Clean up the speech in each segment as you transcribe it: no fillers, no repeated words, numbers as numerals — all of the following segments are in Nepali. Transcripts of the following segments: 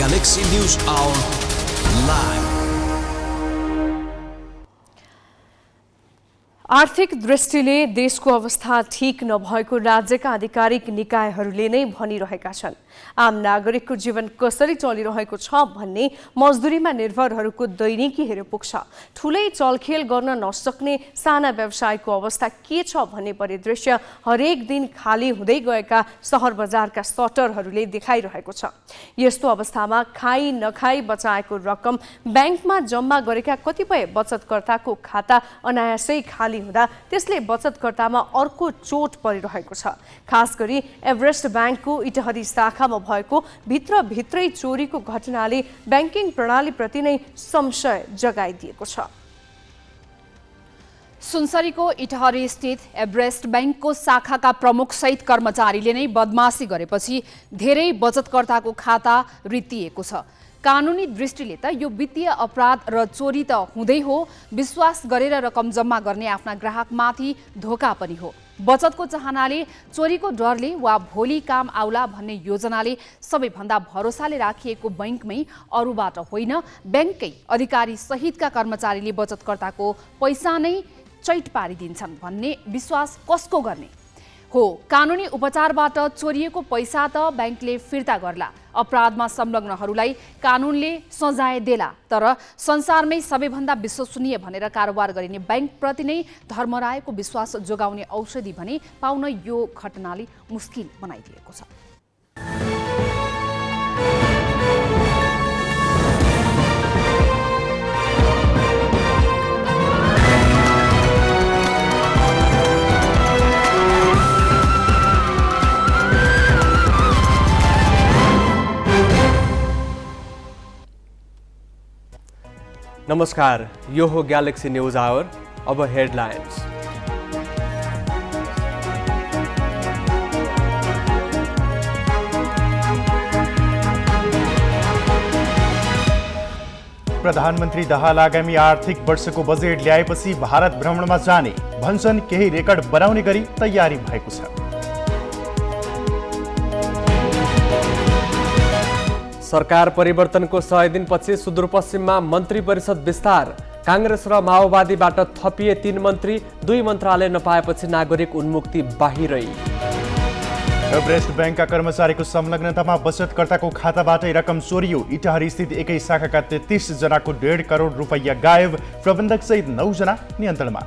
Galaxy News Hour live. आर्थिक दृष्टिले देशको अवस्था ठीक नभएको राज्यका आधिकारिक निकायहरूले नै भनिरहेका छन्। आम नागरिकको जीवन कसरी चलिरहेको छ भन्ने मजदुरीमा निर्भरहरूको दैनिकी हेरेर पुग्छ। ठूलै चलखेल गर्न नसक्ने साना व्यवसायको अवस्था के छ भन्ने परिदृश्य हरेक दिन खाली हुँदै गएका सहर बजारका सटरहरूले देखाइरहेको छ। यस्तो अवस्थामा खाई नखाई बचाएको रकम ब्याङ्कमा जम्मा गरेका कतिपय बचतकर्ताको खाता अनायासै खाली हुँदा त्यसले बचतकर्तामा अर्को चोट परिरहेको छ। खास गरी एभरेस्ट ब्याङ्कको इटहरी शाखामा भएको भित्रै चोरीको घटनाले ब्याङ्किङ प्रणालीप्रति नै संशय जगाइदिएको छ। सुनसरीको इटहरी स्थित एभरेस्ट ब्याङ्कको शाखाका प्रमुख सहित कर्मचारीले नै बदमासी गरेपछि धेरै बचतकर्ताको खाता रित्तिएको छ। कानुनी दृष्टिले त यो वित्तीय अपराध र चोरी त हुँदै हो, विश्वास गरेर रकम जम्मा गर्ने आफ्ना ग्राहकमाथि धोका पनि हो। बचतको चाहनाले, चोरीको डरले वा भोलि काम आउला भन्ने योजनाले सबैभन्दा भरोसाले राखिएको ब्याङ्कमै अरूबाट होइन, ब्याङ्ककै अधिकारी सहितका कर्मचारीले बचतकर्ताको पैसा नै चैट पारिदिन्छन् भन्ने विश्वास कसको गर्ने हो? कानुनी उपचारबाट चोरिएको पैसा त ब्याङ्कले फिर्ता गर्ला, अपराधमा संलग्नहरूलाई कानुनले सजाय देला, तर संसारमै सबैभन्दा विश्वसनीय भनेर कारोबार गरिने ब्याङ्कप्रति नै धर्मरायको विश्वास जोगाउने औषधि भने पाउन यो घटनाले मुस्किल बनाइदिएको छ। नमस्कार, यो हो ग्यालेक्सी न्यूज आवर। अब हेडलाइन्स। प्रधानमन्त्री दाहाल आगामी आर्थिक वर्षको बजेट ल्याएपछि भारत भ्रमणमा जाने भन्छन्, केही रेकर्ड बनाउने गरी तयारी भएको छ। सरकार परिवर्तनको 100 दिनपछि सुदूरपश्चिममा मन्त्री परिषद विस्तार। काङ्ग्रेस र माओवादीबाट थपिए 3 मन्त्री, 2 मन्त्रालय नपाएपछि नागरिक उन्मुक्ति बाहिरै। एभरेस्ट ब्याङ्कका कर्मचारीको संलग्नतामा बचतकर्ताको खाताबाटै रकम चोरियो। इटहरी स्थित एकै शाखाका 33 जनाको 1.5 करोड रुपैयाँ गायब, प्रबन्धकसहित 9 जना नियन्त्रणमा।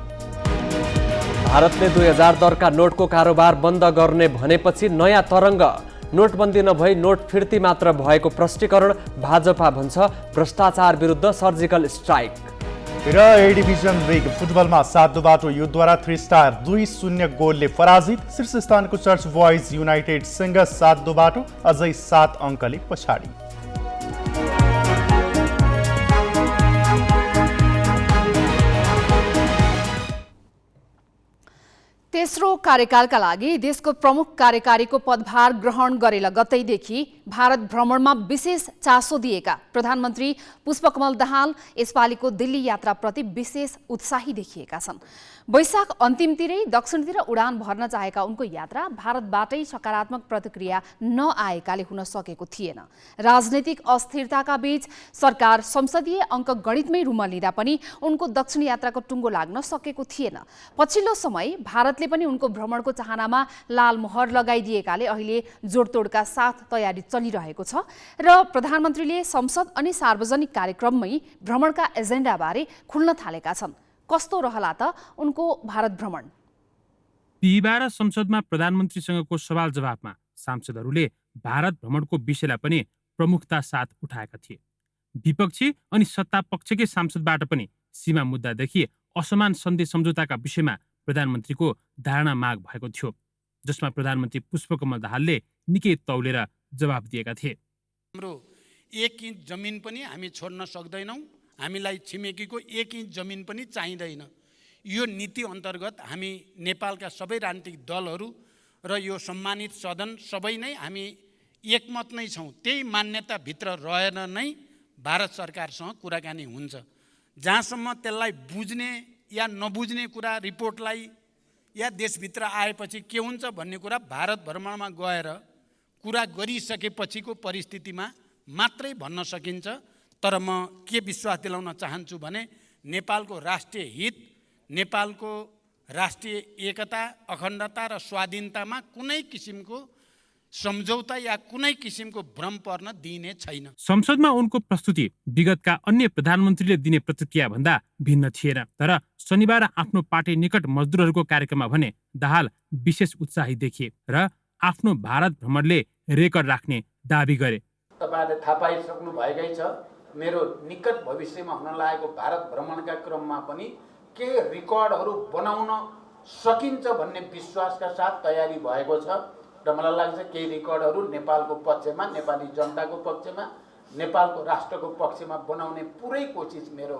भारतले 2000 दरका नोटको कारोबार बन्द गर्ने भनेपछि नयाँ तरङ्ग। नोटबन्दी नभई नोट फिर्ती मात्र भएको प्रष्टीकरण। भाजपा भन्छ भ्रष्टाचार विरुद्ध सर्जिकल स्ट्राइक। र ए डिभिजन लिग फुटबलमा 7 दुबाटो युद्धद्वारा 3 स्टार 2-0 गोलले पराजित। शीर्ष स्थानको चर्च बोइज युनाइटेडसँग 7 दुबाटो, अझै 7 अङ्कले पछाडि। तेस्रो कार्यकालका लागि देशको प्रमुख कार्यकारीको पदभार ग्रहण गरे लगत्तैदेखि भारत भ्रमणमा विशेष चासो दिएका प्रधानमन्त्री पुष्पकमल दाहाल यसपालिको दिल्ली यात्राप्रति विशेष उत्साही देखिएका छन्। वैशाख अन्तिमतिरै दक्षिणतिर उडान भर्न चाहेका उनको यात्रा भारतबाटै सकारात्मक प्रतिक्रिया नआएकाले हुन सकेको थिएन। राजनैतिक अस्थिरताका बीच सरकार संसदीय अङ्कगणितमै रुमलिँदा पनि उनको दक्षिण यात्राको टुङ्गो लाग्न सकेको थिएन। पछिल्लो समय भारतले पनि उनको भ्रमणको चाहनामा लाल मोहर लगाइदिएकाले अहिले जोडतोडका साथ तयारी चलिरहेको छ र प्रधानमन्त्रीले संसद अनि सार्वजनिक कार्यक्रममै भ्रमणका एजेन्डाबारे खुल्न थालेका छन्। कस्तो रहला त उनको भारत भ्रमण? बिहिबार संसदमा प्रधानमन्त्रीसँगको सवाल जवाफमा सांसदहरूले भारत भ्रमणको विषयलाई पनि प्रमुखता साथ उठाएका थिए। विपक्षी अनि सत्ता पक्षकै सांसदबाट पनि सीमा मुद्दादेखि असमान सन्धि सम्झौताका विषयमा प्रधानमन्त्रीको धारणा माग भएको थियो, जसमा प्रधानमन्त्री पुष्पकमल दाहालले निकै तौलेर जवाफ दिएका थिए। हाम्रो 1 इन्च जमिन पनि हामी छोड्न सक्दैनौँ, हामीलाई छिमेकीको 1 इन्च जमिन पनि चाहिँदैन। यो नीति अन्तर्गत हामी नेपालका सबै राजनीतिक दलहरू र यो सम्मानित सदन सबै नै हामी एकमत नै छौँ। त्यही मान्यताभित्र रहेर नै भारत सरकारसँग कुराकानी हुन्छ। जहाँसम्म त्यसलाई बुझ्ने या नबुझ्ने कुरा रिपोर्टलाई या देशभित्र आएपछि के हुन्छ भन्ने कुरा भारत भ्रमणमा गएर कुरा गरिसकेपछिको परिस्थितिमा मात्रै भन्न सकिन्छ। तर म के विश्वास दिलाउन चाहन्छु भने नेपालको राष्ट्रिय हित, नेपालको राष्ट्रिय एकता, अखण्डता र स्वाधीनतामा कुनै किसिमको सम्झौता या कुनै किसिमको भ्रम पर्न दिइने छैन। संसदमा उनको प्रस्तुति विगतका अन्य प्रधानमन्त्रीले दिने प्रतिक्रिया भन्दा भिन्न थिएन। तर शनिबार आफ्नो पार्टी निकट मजदुरहरूको कार्यक्रममा भने दाहाल विशेष उत्साही देखिए र आफ्नो भारत भ्रमणले रेकर्ड राख्ने दाबी गरे। तपाईहरुले थाहा पाइसक्नु भएकै छ, मेरो निकट भविष्यमा हुन लागेको भारत भ्रमणका क्रममा पनि के रेकर्डहरू बनाउन सकिन्छ भन्ने विश्वासका साथ तयारी भएको छ र मलाई लाग्छ केही रेकर्डहरू नेपालको पक्षमा, नेपाली जनताको पक्षमा, नेपालको राष्ट्रको पक्षमा बनाउने पुरै कोसिस मेरो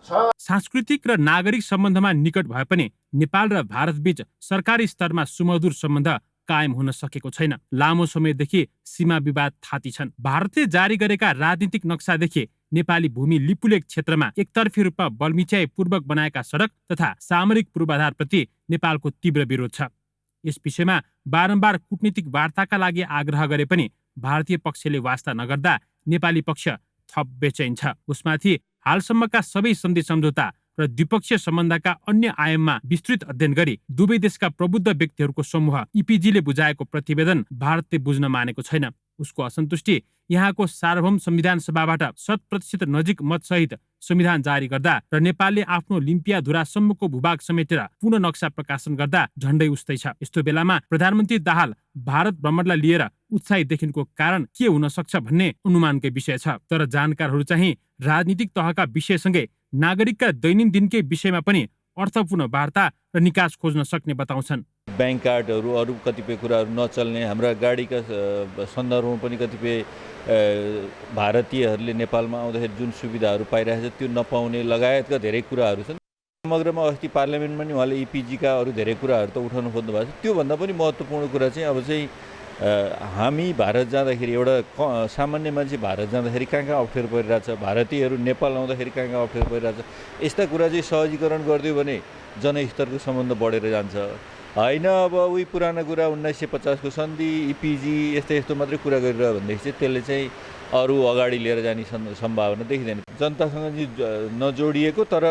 छ। सांस्कृतिक र नागरिक सम्बन्धमा निकट भए पनि नेपाल र भारतबीच सरकारी स्तरमा सुमधुर सम्बन्ध कायम हुन सकेको छैन। लामो समयदेखि सीमा विवाद थाती छन्। भारतले जारी गरेका राजनीतिक नक्सादेखि नेपाली भूमि लिपुलेक क्षेत्रमा एकतर्फी रूपमा बलमिच्याईपूर्वक बनाएका सडक तथा सामरिक पूर्वाधारप्रति नेपालको तीव्र विरोध छ। यस विषयमा बारम्बार कूटनीतिक वार्ताका लागि आग्रह गरे पनि भारतीय पक्षले वास्ता नगर्दा नेपाली पक्ष थप बेचैन छ। उसमाथि हालसम्मका सबै सन्धि सम्झौता र द्विपक्षीय सम्बन्धका अन्य आयाममा विस्तृत अध्ययन गरी दुवै देशका प्रबुद्ध व्यक्तिहरूको समूह इपिजीले बुझाएको प्रतिवेदन भारतले बुझ्न मानेको छैन। उसको असन्तुष्टि यहाँको सार्वभौम संविधान सभाबाट 100% नजिक मतसहित संविधान जारी गर्दा र नेपालले आफ्नो लिम्पियाधुरासम्मको भूभाग समेटेर पुनः नक्सा प्रकाशन गर्दा झण्डै उस्तै छ। यस्तो बेलामा प्रधानमन्त्री दाहाल भारत भ्रमणलाई लिएर उत्साही देखिनुको कारण के हुन सक्छ भन्ने अनुमानकै विषय छ। तर जानकारहरू चाहिँ राजनीतिक तहका विषयसँगै नागरिकका दैनन्दिनकै विषयमा पनि अर्थपूर्ण वार्ता र निकास खोज्न सक्ने बताउँछन्। बैंक कार्डहरू, अरू कतिपय कुराहरू नचल्ने, हाम्रा गाडीका सन्दर्भमा पनि कतिपय भारतीयहरूले नेपालमा आउँदाखेरि जुन सुविधाहरू पाइरहेको छ त्यो नपाउने लगायतका धेरै कुराहरू छन्। समग्रमा अस्ति पार्लियामेन्टमा नि उहाँले इपिजीका अरू धेरै कुराहरू त उठाउनु खोज्नु भएको छ। त्योभन्दा पनि महत्त्वपूर्ण कुरा चाहिँ अब चाहिँ हामी भारत जाँदाखेरि एउटा सामान्य मान्छे भारत जाँदाखेरि कहाँ कहाँ अप्ठ्यारो परिरहेछ, भारतीयहरू नेपाल आउँदाखेरि कहाँ कहाँ अप्ठ्यारो परिरहेछ, यस्ता कुरा चाहिँ सहजीकरण गरिदियो भने जनस्तरको सम्बन्ध बढेर जान्छ। होइन अब उही पुरानो कुरा 1950 को सन्धि, इपिजी यस्तो यस्तो मात्रै कुरा गरिरह्यो भनेदेखि चाहिँ त्यसले चाहिँ अरू अगाडि लिएर जाने सम्भावना देखिँदैन। जनतासँग चाहिँ नजोडिएको तर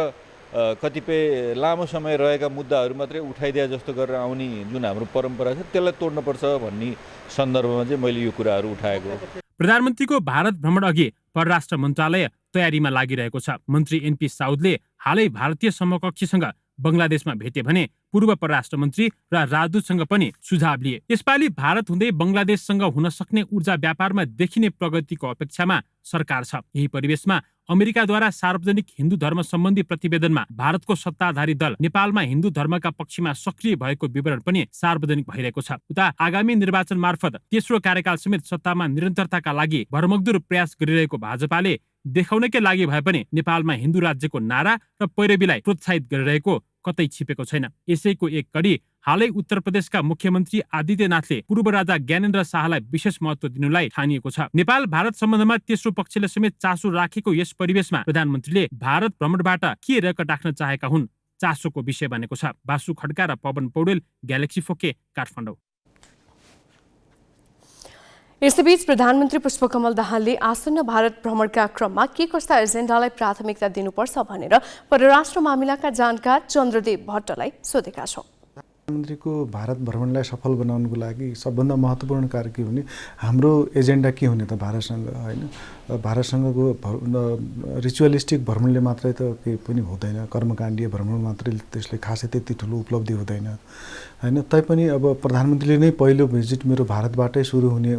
कतिपय लामो समय रहेका मुद्दाहरू मात्रै उठाइदिए जस्तो गरेर आउने जुन हाम्रो परम्परा छ त्यसलाई तोड्नुपर्छ भन्ने सन्दर्भमा चाहिँ मैले यो कुराहरू उठाएको। प्रधानमन्त्रीको भारत भ्रमण अघि परराष्ट्र मन्त्रालय तयारीमा लागिरहेको छ। मन्त्री एनपी साउदले हालै भारतीय समकक्षीसँग बङ्गलादेशमा भेटे भने पूर्व परराष्ट्र मन्त्री र राजदूतसँग पनि सुझाव लिए। यसपालि भारत हुँदै बङ्गलादेशसँग हुन सक्ने ऊर्जा व्यापारमा देखिने प्रगतिको अपेक्षामा सरकार छ। यही परिवेशमा अमेरिकाद्वारा सार्वजनिक हिन्दू धर्म सम्बन्धी प्रतिवेदनमा भारतको सत्ताधारी दल नेपालमा हिन्दू धर्मका पक्षमा सक्रिय भएको विवरण पनि सार्वजनिक भइरहेको छ। उता आगामी निर्वाचन मार्फत तेस्रो कार्यकाल समेत सत्तामा निरन्तरताका लागि भरमग्दुर प्रयास गरिरहेको भाजपाले देखाउनकै लागि भए पनि नेपालमा हिन्दू राज्यको नारा र पैरवीलाई प्रोत्साहित गरिरहेको कतै छिपेको छैन। यसैको एक कडी हालै उत्तर प्रदेशका मुख्यमन्त्री आदित्यनाथले पूर्व राजा ज्ञानेन्द्र शाहलाई विशेष महत्त्व दिनुलाई ठानिएको छ। नेपाल भारत सम्बन्धमा तेस्रो पक्षले समेत चासो राखेको यस परिवेशमा प्रधानमन्त्रीले भारत भ्रमणबाट के रेकर्ड राख्न चाहेका हुन् चासोको विषय बनेको छ। बासु खड्का र पवन पौडेल, ग्यालेक्सी फोके, काठमाडौँ। यसैबीच प्रधानमन्त्री पुष्पकमल दाहालले आसन्न भारत भ्रमणका क्रममा के कस्ता एजेन्डालाई प्राथमिकता दिनुपर्छ भनेर परराष्ट्र मामिलाका जानकार चन्द्रदेव भट्टलाई सोधेका छौं। प्रधानमन्त्रीको भारत भ्रमणलाई सफल बनाउनको लागि सबभन्दा महत्त्वपूर्ण कार्य के हुने, हाम्रो एजेन्डा के हुने त भारतसँग होइन। भारतसँगको रिचुअलिस्टिक भ्रमणले मात्रै त केही पनि हुँदैन, कर्मकाण्डीय भ्रमण मात्रै त्यसले खासै त्यति ठुलो उपलब्धि हुँदैन होइन। तैपनि अब प्रधानमन्त्रीले नै पहिलो भिजिट मेरो भारतबाटै सुरु हुने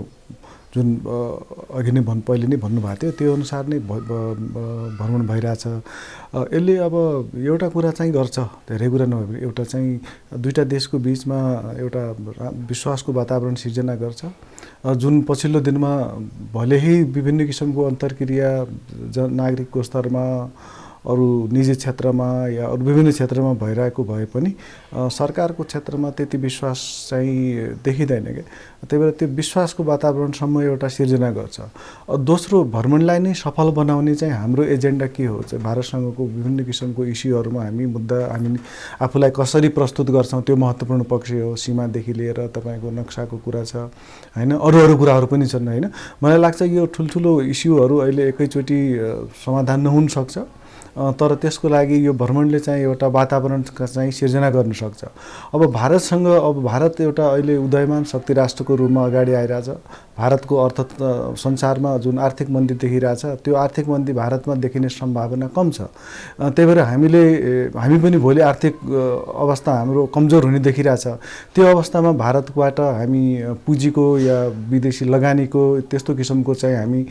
जुन अघि नै पहिले नै भन्नुभएको थियो त्यो अनुसार नै भ्रमण भइरहेछ। यसले अब एउटा कुरा चाहिँ गर्छ, धेरै कुरा नभए एउटा चाहिँ दुईटा देशको बिचमा एउटा विश्वासको वातावरण सिर्जना गर्छ जुन पछिल्लो दिनमा भलेही विभिन्न किसिमको अन्तर्क्रिया नागरिकको स्तरमा अरू निजी क्षेत्रमा या अरू विभिन्न क्षेत्रमा भइरहेको भए पनि सरकारको क्षेत्रमा त्यति विश्वास चाहिँ देखिँदैन क्या। त्यही भएर त्यो विश्वासको वातावरणसम्म एउटा सिर्जना गर्छ। दोस्रो, भ्रमणलाई नै सफल बनाउने चाहिँ हाम्रो एजेन्डा के हो चाहिँ भारतसँगको विभिन्न किसिमको इस्युहरूमा हामी आफूलाई कसरी प्रस्तुत गर्छौँ त्यो महत्त्वपूर्ण पक्ष हो। सीमादेखि लिएर तपाईँको नक्साको कुरा छ होइन, अरू कुराहरू पनि छन् होइन। मलाई लाग्छ यो ठुल्ठुलो इस्युहरू अहिले एकैचोटि समाधान नहुन सक्छ, तर त्यसको लागि यो भ्रमणले चाहिँ एउटा वातावरण चाहिँ सिर्जना गर्न सक्छ। अब भारत एउटा अहिले उदयमान शक्ति राष्ट्रको रूपमा अगाडि आइरहेछ। भारतको संसारमा जुन आर्थिक मन्दी देखिरहेछ त्यो आर्थिक मन्दी भारतमा देखिने सम्भावना कम छ। त्यही भएर हामी पनि भोलि आर्थिक अवस्था हाम्रो कमजोर हुने देखिरहेछ। त्यो अवस्थामा भारतबाट हामी पुँजीको या विदेशी लगानीको त्यस्तो किसिमको चाहिँ हामी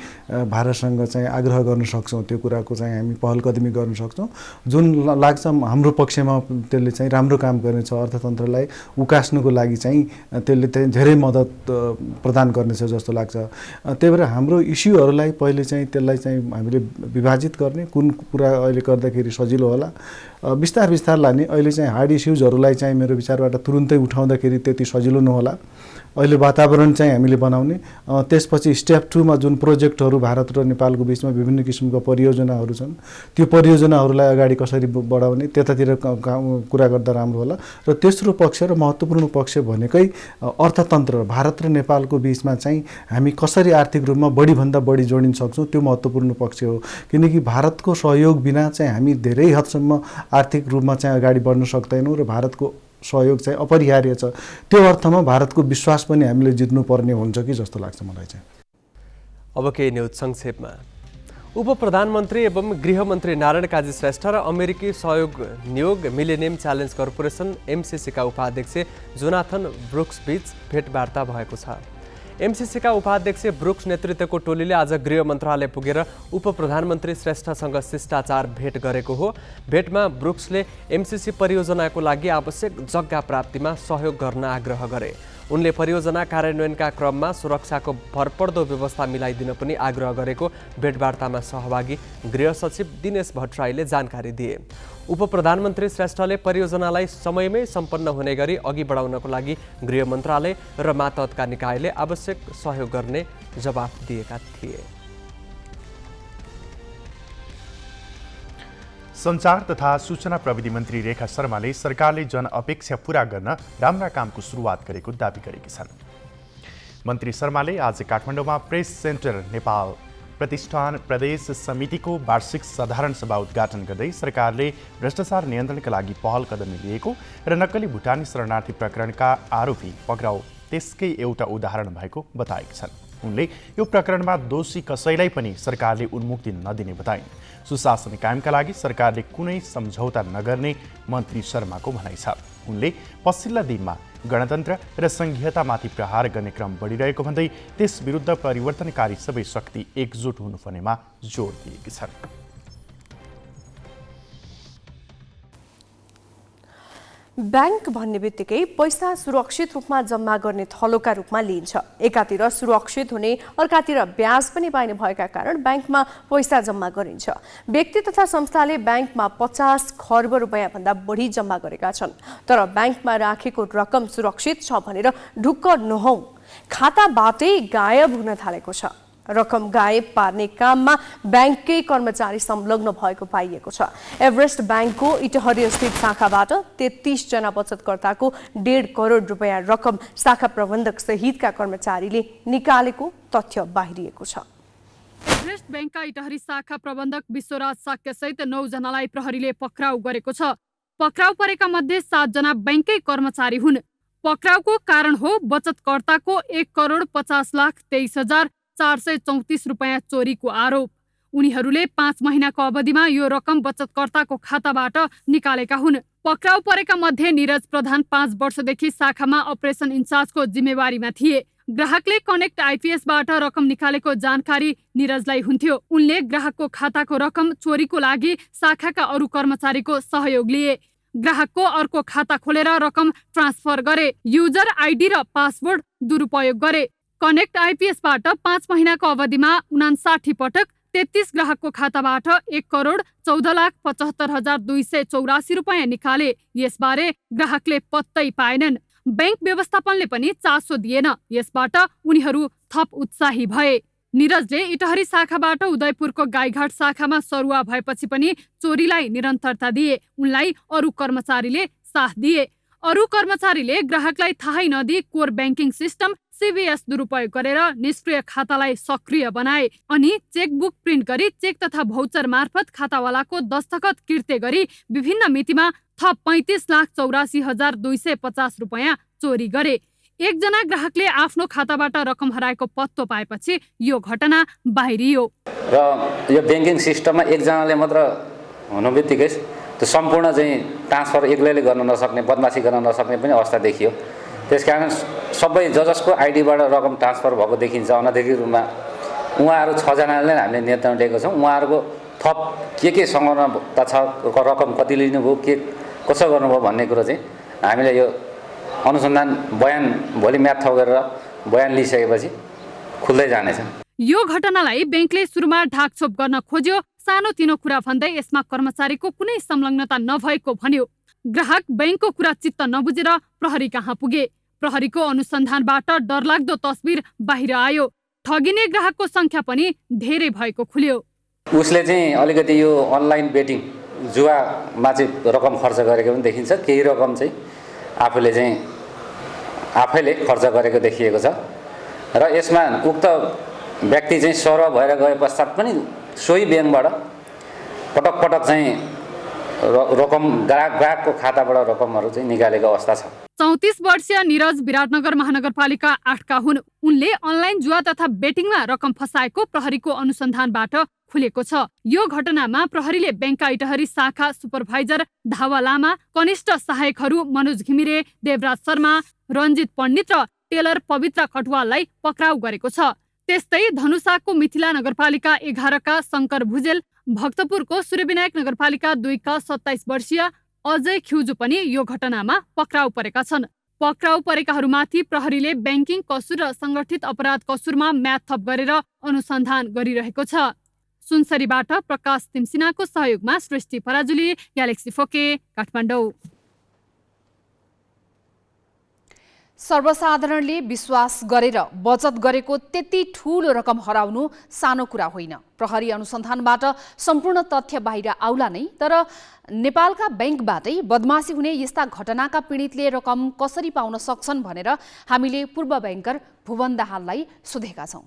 भारतसँग चाहिँ आग्रह गर्न सक्छौँ। त्यो कुराको चाहिँ हामी पहल कदमी गर्न सक्छौँ जुन लाग्छ हाम्रो पक्षमा त्यसले चाहिँ राम्रो काम गर्नेछ। अर्थतन्त्रलाई उकास्नुको लागि चाहिँ त्यसले चाहिँ धेरै मद्दत प्रदान गर्नेछ जस्तो लाग्छ। त्यही भएर हाम्रो इस्युहरूलाई पहिले चाहिँ त्यसलाई चाहिँ हामीले विभाजित गर्ने, कुन कुरा अहिले गर्दाखेरि सजिलो होला बिस्तार लाने। अहिले चाहिँ हार्ड इस्युजहरूलाई चाहिँ मेरो विचारबाट तुरुन्तै उठाउँदाखेरि त्यति सजिलो नहोला। अहिले वातावरण चाहिँ हामीले बनाउने, त्यसपछि स्टेप 2 मा जुन प्रोजेक्टहरू भारत र नेपालको बिचमा विभिन्न किसिमका परियोजनाहरू छन् त्यो परियोजनाहरूलाई अगाडि कसरी बढाउने त्यतातिर कुरा गर्दा राम्रो होला। र तेस्रो पक्ष र महत्त्वपूर्ण पक्ष भनेकै अर्थतन्त्र भारत र नेपालको बिचमा चाहिँ हामी कसरी आर्थिक रूपमा बढीभन्दा बढी जोडिन सक्छौँ त्यो महत्त्वपूर्ण पक्ष हो। किनकि भारतको सहयोग बिना चाहिँ हामी धेरै हदसम्म आर्थिक रूपमा चाहिँ अगाडि बढ्न सक्दैनौँ र भारतको सहयोग चाहिँ अपरिहार्य छ। त्यो अर्थमा भारतको विश्वास पनि हामीले जित्नुपर्ने हुन्छ कि जस्तो लाग्छ मलाई चाहिँ। अब केही न्युज संक्षेपमा। उप प्रधानमन्त्री एवं गृहमन्त्री नारायण काजी श्रेष्ठ र अमेरिकी सहयोग नियोग मिलेनियम च्यालेन्ज कर्पोरेसन MCCका उपाध्यक्ष जोनाथन ब्रुक्स बीच भेटवार्ता भएको छ। MCCका उपाध्यक्ष ब्रुक्स नेतृत्वको टोलीले आज गृह मन्त्रालय पुगेर उप प्रधानमन्त्री श्रेष्ठसँग शिष्टाचार भेट गरेको हो। भेटमा ब्रुक्सले MCC परियोजनाको लागि आवश्यक जग्गा प्राप्तिमा सहयोग गर्न आग्रह गरे। उनले परियोजना कार्यान्वयनका क्रममा सुरक्षाको भरपर्दो व्यवस्था मिलाइदिन पनि आग्रह गरेको भेटवार्तामा सहभागी गृह सचिव दिनेश भट्टराईले जानकारी दिए। उप प्रधानमन्त्री श्रेष्ठले परियोजनालाई समयमै सम्पन्न हुने गरी अघि बढाउनको लागि गृह मन्त्रालय र मातहतका निकायले आवश्यक सहयोग गर्ने जवाफ दिएका थिए। सञ्चार तथा सूचना प्रविधि मन्त्री रेखा शर्माले सरकारले जनअपेक्षा पूरा गर्न राम्रा कामको सुरुवात गरेको दाबी गरेकी छन्। मन्त्री शर्माले आज काठमाडौँमा प्रेस सेन्टर नेपाल प्रतिष्ठान प्रदेश समितिको वार्षिक साधारण सभा उद्घाटन गर्दै सरकारले भ्रष्टाचार नियन्त्रणका लागि पहल कदमी लिएको र नक्कली भुटानी शरणार्थी प्रकरणका आरोपी पक्राउ त्यसकै एउटा उदाहरण भएको बताएकी छन्। उनले यो प्रकरणमा दोषी कसैलाई पनि सरकारले उन्मुक्ति नदिने बताइन्। सुशासन कायमका लागि सरकारले कुनै सम्झौता नगर्ने मन्त्री शर्माको भनाइ छ। उनले पछिल्ला दिनमा गणतन्त्र र संघीयतामाथि प्रहार गर्ने क्रम बढिरहेको भन्दै त्यस विरुद्ध परिवर्तनकारी सबै शक्ति एकजुट हुनुपर्नेमा जोड दिएकी छन्। ब्याङ्क भन्ने बित्तिकै पैसा सुरक्षित रूपमा जम्मा गर्ने थलोका रूपमा लिइन्छ। एकातिर सुरक्षित हुने अर्कातिर ब्याज पनि पाइने भएका कारण ब्याङ्कमा पैसा जम्मा गरिन्छ। व्यक्ति तथा संस्थाले ब्याङ्कमा 50 खर्ब रुपैयाँ भन्दा बढी जम्मा गरेका छन्। तर ब्याङ्कमा राखेको रकम सुरक्षित छ भनेर ढुक्क नहौं, खाताबाटै गायब हुन थालेको छ। रकम गायब पार्ने काममा ब्याङ्ककै कर्मचारी संलग्न भएको पाइएको छ। एभरेस्ट ब्याङ्कको इटहरी स्थित शाखाबाट 33 जना बचतकर्ताको 1.5 करोड रुपैयाँ रकम शाखा प्रबन्धक सहितका कर्मचारीले निकालेको तथ्य बाहिरिएको छ। एभरेस्ट ब्याङ्कका इटहरी शाखा प्रबन्धक विश्वराज शाक्य सहित 9 जनालाई प्रहरीले पक्राउ गरेको छ। पक्राउ परेका मध्ये 7 जना ब्याङ्ककै कर्मचारी हुन्। पक्राउको कारण हो बचतकर्ताको 1,50,23,434 रुपैयाँ चोरीको आरोप। उनीहरूले 5 महिनाको अवधिमा यो रकम बचतकर्ताको खाताबाट निकालेका हुन्। पक्राउ परेका मध्ये निरज प्रधान 5 वर्षदेखि शाखामा अपरेसन इन्चार्जको जिम्मेवारीमा थिए। ग्राहकले कनेक्ट आइपीएसबाट रकम निकालेको जानकारी निरजलाई हुन्थ्यो। उनले ग्राहकको खाताको रकम चोरीको लागि शाखाका अरू कर्मचारीको सहयोग लिए। ग्राहकको अर्को खाता खोलेर रकम ट्रान्सफर गरे। युजर आइडी र पासवर्ड दुरुपयोग गरे। कनेक्ट आइपीएसबाट 5 महिनाको अवधिमा 59 पटक 33 ग्राहकको खाताबाट 1,14,75,284 रुपैयाँ निकाले। यसबारे ग्राहकले पत्तै पाएनन्। बैंक व्यवस्थापनले पनि चासो दिएन। यसबाट उनीहरू थप उत्साही भए। निरजले इटहरी शाखाबाट उदयपुरको गाईघाट शाखामा सरुवा भएपछि पनि चोरीलाई निरन्तरता दिए। उनलाई अरू कर्मचारीले साथ दिए। अरू कर्मचारीले ग्राहकलाई थाहै नदिई कोर ब्याङ्किङ सिस्टम CBS दुरुपयोग गरेर निष्क्रिय खातालाई सक्रिय बनाए अनि चेकबुक प्रिन्ट गरी चेक तथा भौचर मार्फत खातावालाको दस्तखत किर्ते गरी विभिन्न मितिमा थप 35,84,250 रुपैयाँ चोरी गरे। एकजना ग्राहकले आफ्नो खाताबाट रकम हराएको पत्तो पाएपछि यो घटना बाहिरियो। र यो ब्याङ्किङ सिस्टममा एकजनाले मात्र हुनु बित्तिकै त्यो सम्पूर्ण चाहिँ ट्रान्सफर एक्लैले गर्न नसक्ने, बदमासी गर्न नसक्ने पनि अवस्था देखियो। त्यसकारण सबै जसको आइडीबाट रकम ट्रान्सफर भएको देखिन्छ अनधिकृत रूपमा उहाँहरू 6 जनाले हामीले नियन्त्रण लिएको छौँ। उहाँहरूको थप के संलग्नता छ, रकम कति लिनुभयो, के कसो गर्नुभयो भन्ने कुरो चाहिँ हामीले यो अनुसन्धान बयान भोलि म्याथ थप गरेर बयान लिइसकेपछि खुल्दै जानेछ। यो घटनालाई बैंकले सुरुमा ढाकछोप गर्न खोज्यो। सानोतिनो कुरा भन्दै यसमा कर्मचारीको कुनै संलग्नता नभएको भन्यो। ग्राहक बैंकको कुरा चित्त नबुझेर प्रहरी कहाँ पुगे। प्रहरीको अनुसन्धानबाट डरलाग्दो तस्बिर बाहिर आयो। ठगिने ग्राहकको संख्या पनि धेरै भएको खुल्यो। उसले चाहिँ अलिकति यो अनलाइन बेटिङ जुवामा चाहिँ रकम खर्च गरेको पनि देखिन्छ। केही रकम चाहिँ आफैले खर्च गरेको देखिएको छ र यसमा उक्त व्यक्ति चाहिँ सरुवा भएर गए पश्चात पनि सोही ब्याङ्कबाट पटक पटक चाहिँ रकम ग्राहकको खाताबाट रकमहरू चाहिँ निकालेको अवस्था छ। 34 वर्षीय निरज विराटनगर महानगरपालिका 8 का हुन्। उनले अनलाइन जुवा तथा बेटिङमा रकम फसाएको प्रहरीको अनुसन्धानबाट खुलेको छ। यो घटनामा प्रहरीले बैंकका इटहरी शाखा सुपरभाइजर धावा लामा, कनिष्ठ सहायकहरू मनोज घिमिरे, देवराज शर्मा, रञ्जित पण्डित र टेलर पवित्र कटवाललाई पक्राउ गरेको छ। त्यस्तै धनुषाको मिथिला नगरपालिका 11 का शङ्कर भुजेल, भक्तपुरको सूर्यविनायक नगरपालिका 2 का 27 वर्षीय अजय ख्युजु पनि यो घटनामा पक्राउ परेका छन्। पक्राउ परेकाहरूमाथि प्रहरीले ब्याङ्किङ कसुर र संगठित अपराध कसुरमा म्याथ थप गरेर अनुसन्धान गरिरहेको छ। सुनसरीबाट प्रकाश तिमसिनाको सहयोगमा सृष्टि पराजुली, ग्यालेक्सी फोके, काठमाडौँ। सर्वसाधारणले विश्वास गरेर बचत गरेको त्यति ठूलो रकम हराउनु सानो कुरा होइन। प्रहरी अनुसन्धानबाट सम्पूर्ण तथ्य बाहिर आउला नै, तर नेपालका बैंकबाटै बदमासी हुने यस्ता घटनाका पीडितले रकम कसरी पाउन सक्छन् भनेर हामीले पूर्व बैंकर भुवन दाहाललाई सोधेका छौँ।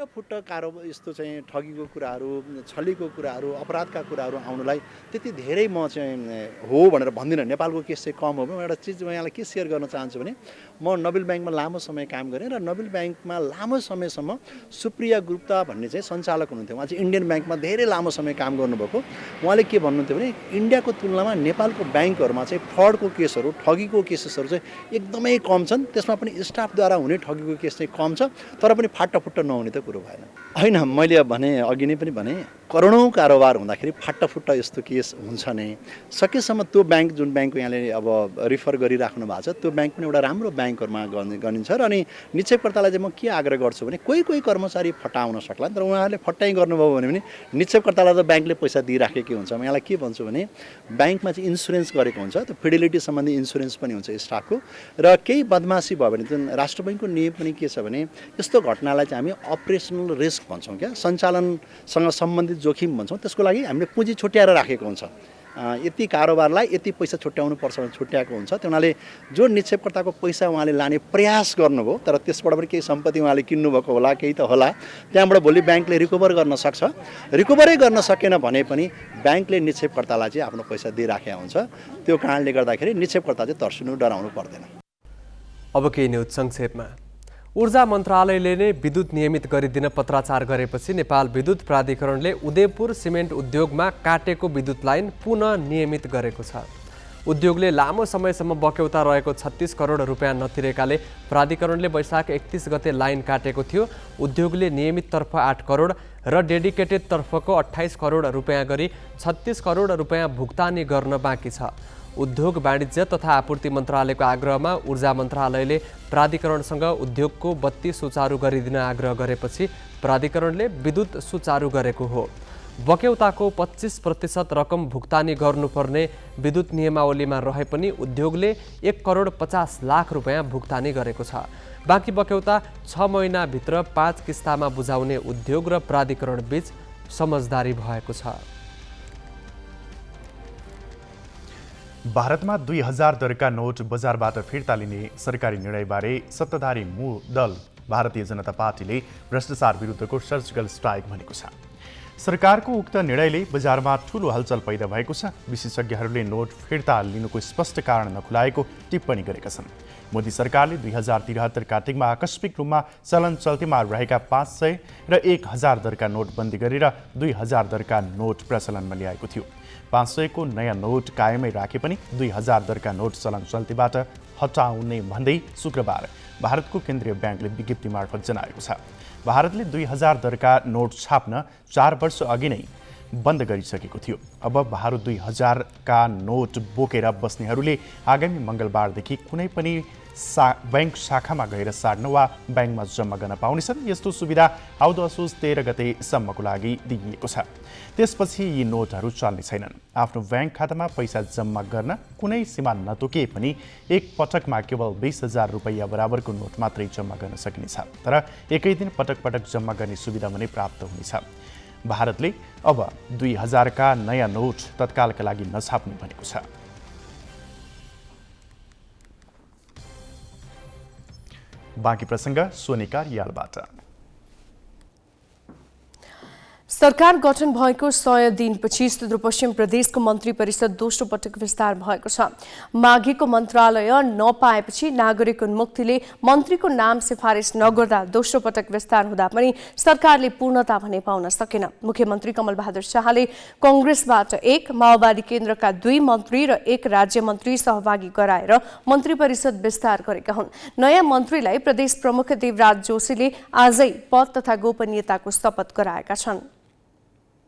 फुट्ट कारोबार यस्तो चाहिँ ठगीको कुराहरू, छलीको कुराहरू, अपराधका कुराहरू आउनुलाई त्यति धेरै म चाहिँ हो भनेर भन्दिनँ। नेपालको केस चाहिँ कम हो। म एउटा चिज म यहाँलाई के सेयर गर्न चाहन्छु भने म नोबेल ब्याङ्कमा लामो समय काम गरेँ र नोबेल ब्याङ्कमा लामो समयसम्म सुप्रिया गुप्ता भन्ने चाहिँ सञ्चालक हुनुहुन्थ्यो। उहाँ चाहिँ इन्डियन ब्याङ्कमा धेरै लामो समय काम गर्नुभएको। उहाँले के भन्नुहुन्थ्यो भने इन्डियाको तुलनामा नेपालको ब्याङ्कहरूमा चाहिँ फ्रडको केसहरू, ठगीको केसेसहरू चाहिँ एकदमै कम छन्। त्यसमा पनि स्टाफद्वारा हुने ठगीको केस चाहिँ कम छ, तर पनि फाटाफुट्ट नहुने त कुरो भएन होइन। मैले भने अघि नै पनि भने करोडौँ कारोबार हुँदाखेरि फाटाफुट्ट यस्तो केस हुन्छ नै। सकेसम्म त्यो ब्याङ्क जुन ब्याङ्कको यहाँले अब रिफर गरिराख्नु भएको छ त्यो ब्याङ्क पनि एउटा राम्रो ब्याङ्कहरूमा गनिन्छ। र अनि निक्षेपकर्तालाई चाहिँ म के आग्रह गर्छु भने कोही कर्मचारी फटाउन सक्ला, तर उहाँहरूले फटाइ गर्नुभयो भने पनि निक्षेपकर्तालाई त ब्याङ्कले पैसा दिइराखेकै हुन्छ। म यहाँलाई के भन्छु भने ब्याङ्कमा चाहिँ इन्सुरेन्स गरेको हुन्छ, त्यो फिडेलिटी सम्बन्धी इन्सुरेन्स पनि हुन्छ स्टाफको। र केही बदमासी भयो भने जुन राष्ट्र बैङ्कको नियम पनि के छ भने यस्तो घटनालाई चाहिँ हामी अपरेसनल रिस्क भन्छौँ, क्या सञ्चालनसँग सम्बन्धित जोखिम भन्छौँ। त्यसको लागि हामीले पुँजी छुट्याएर राखेको हुन्छ। यति कारोबारलाई यति पैसा छुट्याउनु पर्छ भने छुट्याएको हुन्छ। त्यो हुनाले जो निक्षेपकर्ताको पैसा उहाँले लाने प्रयास गर्नुभयो तर त्यसबाट पनि केही सम्पत्ति उहाँले किन्नुभएको होला, केही त होला, त्यहाँबाट भोलि ब्याङ्कले रिकभर गर्न सक्छ। रिकभरै गर्न सकेन भने पनि ब्याङ्कले निक्षेपकर्तालाई चाहिँ आफ्नो पैसा दिइराखेको हुन्छ। त्यो कारणले गर्दाखेरि निक्षेपकर्ता चाहिँ तर्सिनु, डराउनु पर्दैन। अब केही न्युज संक्षेपमा। ऊर्जा मन्त्रालयले नै विद्युत नियमित गरिदिन पत्राचार गरेपछि नेपाल विद्युत प्राधिकरणले उदयपुर सिमेन्ट उद्योगमा काटेको विद्युत लाइन पुनः नियमित गरेको छ। उद्योगले लामो समयसम्म बक्यौता रहेको 36 करोड रुपियाँ नतिरेकाले प्राधिकरणले वैशाख 31 गते लाइन काटेको थियो। उद्योगले नियमिततर्फ 8 करोड र डेडिकेटेडतर्फको 28 करोड रुपियाँ गरी 36 करोड रुपियाँ भुक्तानी गर्न बाँकी छ। उद्योग वाणिज्य तथा आपूर्ति मन्त्रालयको आग्रहमा ऊर्जा मन्त्रालयले प्राधिकरणसँग उद्योगको बत्ती सुचारू गरिदिन आग्रह गरेपछि प्राधिकरणले विद्युत सुचारू गरेको हो। बक्यौताको 25% रकम भुक्तानी गर्नुपर्ने विद्युत नियमावलीमा रहे पनि उद्योगले 1,50,00,000 रुपैयाँ भुक्तानी गरेको छ। बाँकी बक्यौता 6 महिनाभित्र 5 किस्तामा बुझाउने उद्योग र प्राधिकरण बीच समझदारी भएको छ। भारतमा 2000 दरका नोट बजारबाट फिर्ता लिने सरकारी निर्णयबारे सत्ताधारी मूल दल भारतीय जनता पार्टीले भ्रष्टाचार विरुद्धको सर्जिकल स्ट्राइक भनेको छ। सरकारको उक्त निर्णयले बजारमा ठूलो हलचल पैदा भएको छ। विशेषज्ञहरूले नोट फिर्ता लिनुको स्पष्ट कारण नखुलाएको टिप्पणी गरेका छन्। मोदी सरकारले 2073 कार्तिकमा आकस्मिक रूपमा चलन चल्तीमा रहेका 500 र 1000 दरका नोट बन्दी गरेर 2000 दरका नोट प्रचलनमा ल्याएको थियो। 500 को नयाँ नोट कायमै राखे पनि 2000 दरका नोट चलन चल्तीबाट हटाउने भन्दै शुक्रबार भारतको केन्द्रीय ब्याङ्कले विज्ञप्ति मार्फत जनाएको छ। भारतले 2000 दरका नोट छाप्न 4 वर्ष अघि नै बन्द गरिसकेको थियो। अब भारत 2000 का नोट बोकेर बस्नेहरूले आगामी मङ्गलबारदेखि कुनै पनि ब्याङ्क शाखामा गएर साड्न वा ब्याङ्कमा जम्मा गर्न पाउनेछन्। यस्तो सुविधा आउँदो असोज 13 गतेसम्मको लागि दिइएको छ। त्यसपछि यी नोटहरू चल्ने छैनन्। आफ्नो ब्याङ्क खातामा पैसा जम्मा गर्न कुनै सीमा नतोकिए पनि एक पटकमा केवल 20,000 रुपैयाँ बराबरको नोट मात्रै जम्मा गर्न सकिनेछ। तर एकै दिन पटक पटक जम्मा गर्ने सुविधा पनि प्राप्त हुनेछ। भारतले अब 2000 का नयाँ नोट तत्कालका लागि नछाप्ने भनेको छ। बाँकी प्रसङ्ग सोनिका रियालबाट। सरकार गठन भएको 100 दिनपछि सुदूरपश्चिम प्रदेशको मन्त्री परिषद दोस्रो पटक विस्तार भएको छ। मागेको मन्त्रालय नपाएपछि नागरिक उन्मुक्तिले मन्त्रीको नाम सिफारिस नगर्दा दोस्रो पटक विस्तार हुँदा पनि सरकारले पूर्णता भने पाउन सकेन। मुख्यमन्त्री कमल बहादुर शाहले कांग्रेसबाट 1, माओवादी केन्द्रका 2 मन्त्री र 1 राज्य मन्त्री सहभागी गराएर मन्त्री परिषद विस्तार गरेका हुन्। नयाँ मन्त्रीलाई प्रदेश प्रमुख देवराज जोशीले आजै पद तथा गोपनीयताको शपथ गराएका छन्।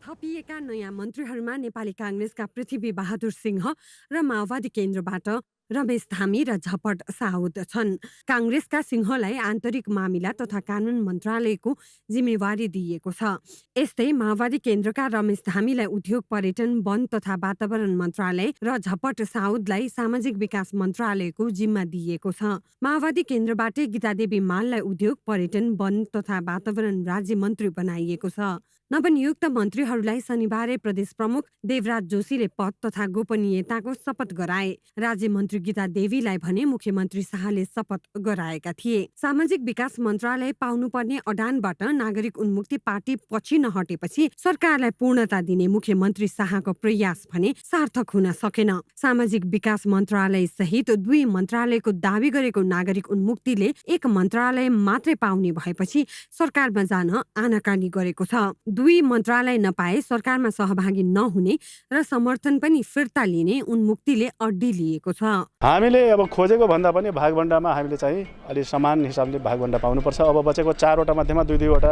थपिएका नयाँ मन्त्रीहरूमा नेपाली कांग्रेसका पृथ्वी बहादुर सिंह र माओवादी केन्द्रबाट रमेश धामी र झपट साउद छन्। कांग्रेसका सिंहलाई आन्तरिक मामिला तथा कानून मन्त्रालयको जिम्मेवारी दिइएको छ। यस्तै माओवादी केन्द्रका रमेश धामीलाई उद्योग पर्यटन वन तथा वातावरण मन्त्रालय र झपट साउदलाई सामाजिक विकास मन्त्रालयको जिम्मा दिइएको छ। माओवादी केन्द्रबाट गीतादेवी माललाई उद्योग पर्यटन वन तथा वातावरण राज्य मन्त्री बनाइएको छ। नवनियुक्त मन्त्रीहरूलाई शनिबार प्रदेश प्रमुख देवराज जोशीले पद तथा गोपनीयताको शपथ गराए। राज्य मन्त्री गीता देवीलाई भने मुख्यमन्त्री शाहले शपथ गराएका थिए। सामाजिक विकास मन्त्रालय पाउनुपर्ने अडानबाट नागरिक उन्मुक्ति पार्टी पछि नहटेपछि सरकारलाई पूर्णता दिने मुख्यमन्त्री शाहको प्रयास भने सार्थक हुन सकेन। सामाजिक विकास मन्त्रालय सहित 2 मन्त्रालयको दावी गरेको नागरिक उन्मुक्तिले 1 मन्त्रालय मात्रै पाउने भएपछि सरकारमा जान आनाकानी गरेको छ। 2 मन्त्रालय नपाए सरकारमा सहभागी नहुने र समर्थन पनि फिर्ता लिने उन्मुक्तिले अड्डी लिएको छ। हामीले अब खोजेको भन्दा पनि भागभण्डामा हामीले चाहिँ अलि समान हिसाबले भागभण्डा पाउनुपर्छ। अब बचेको 4 वटा मध्येमा 2 वटा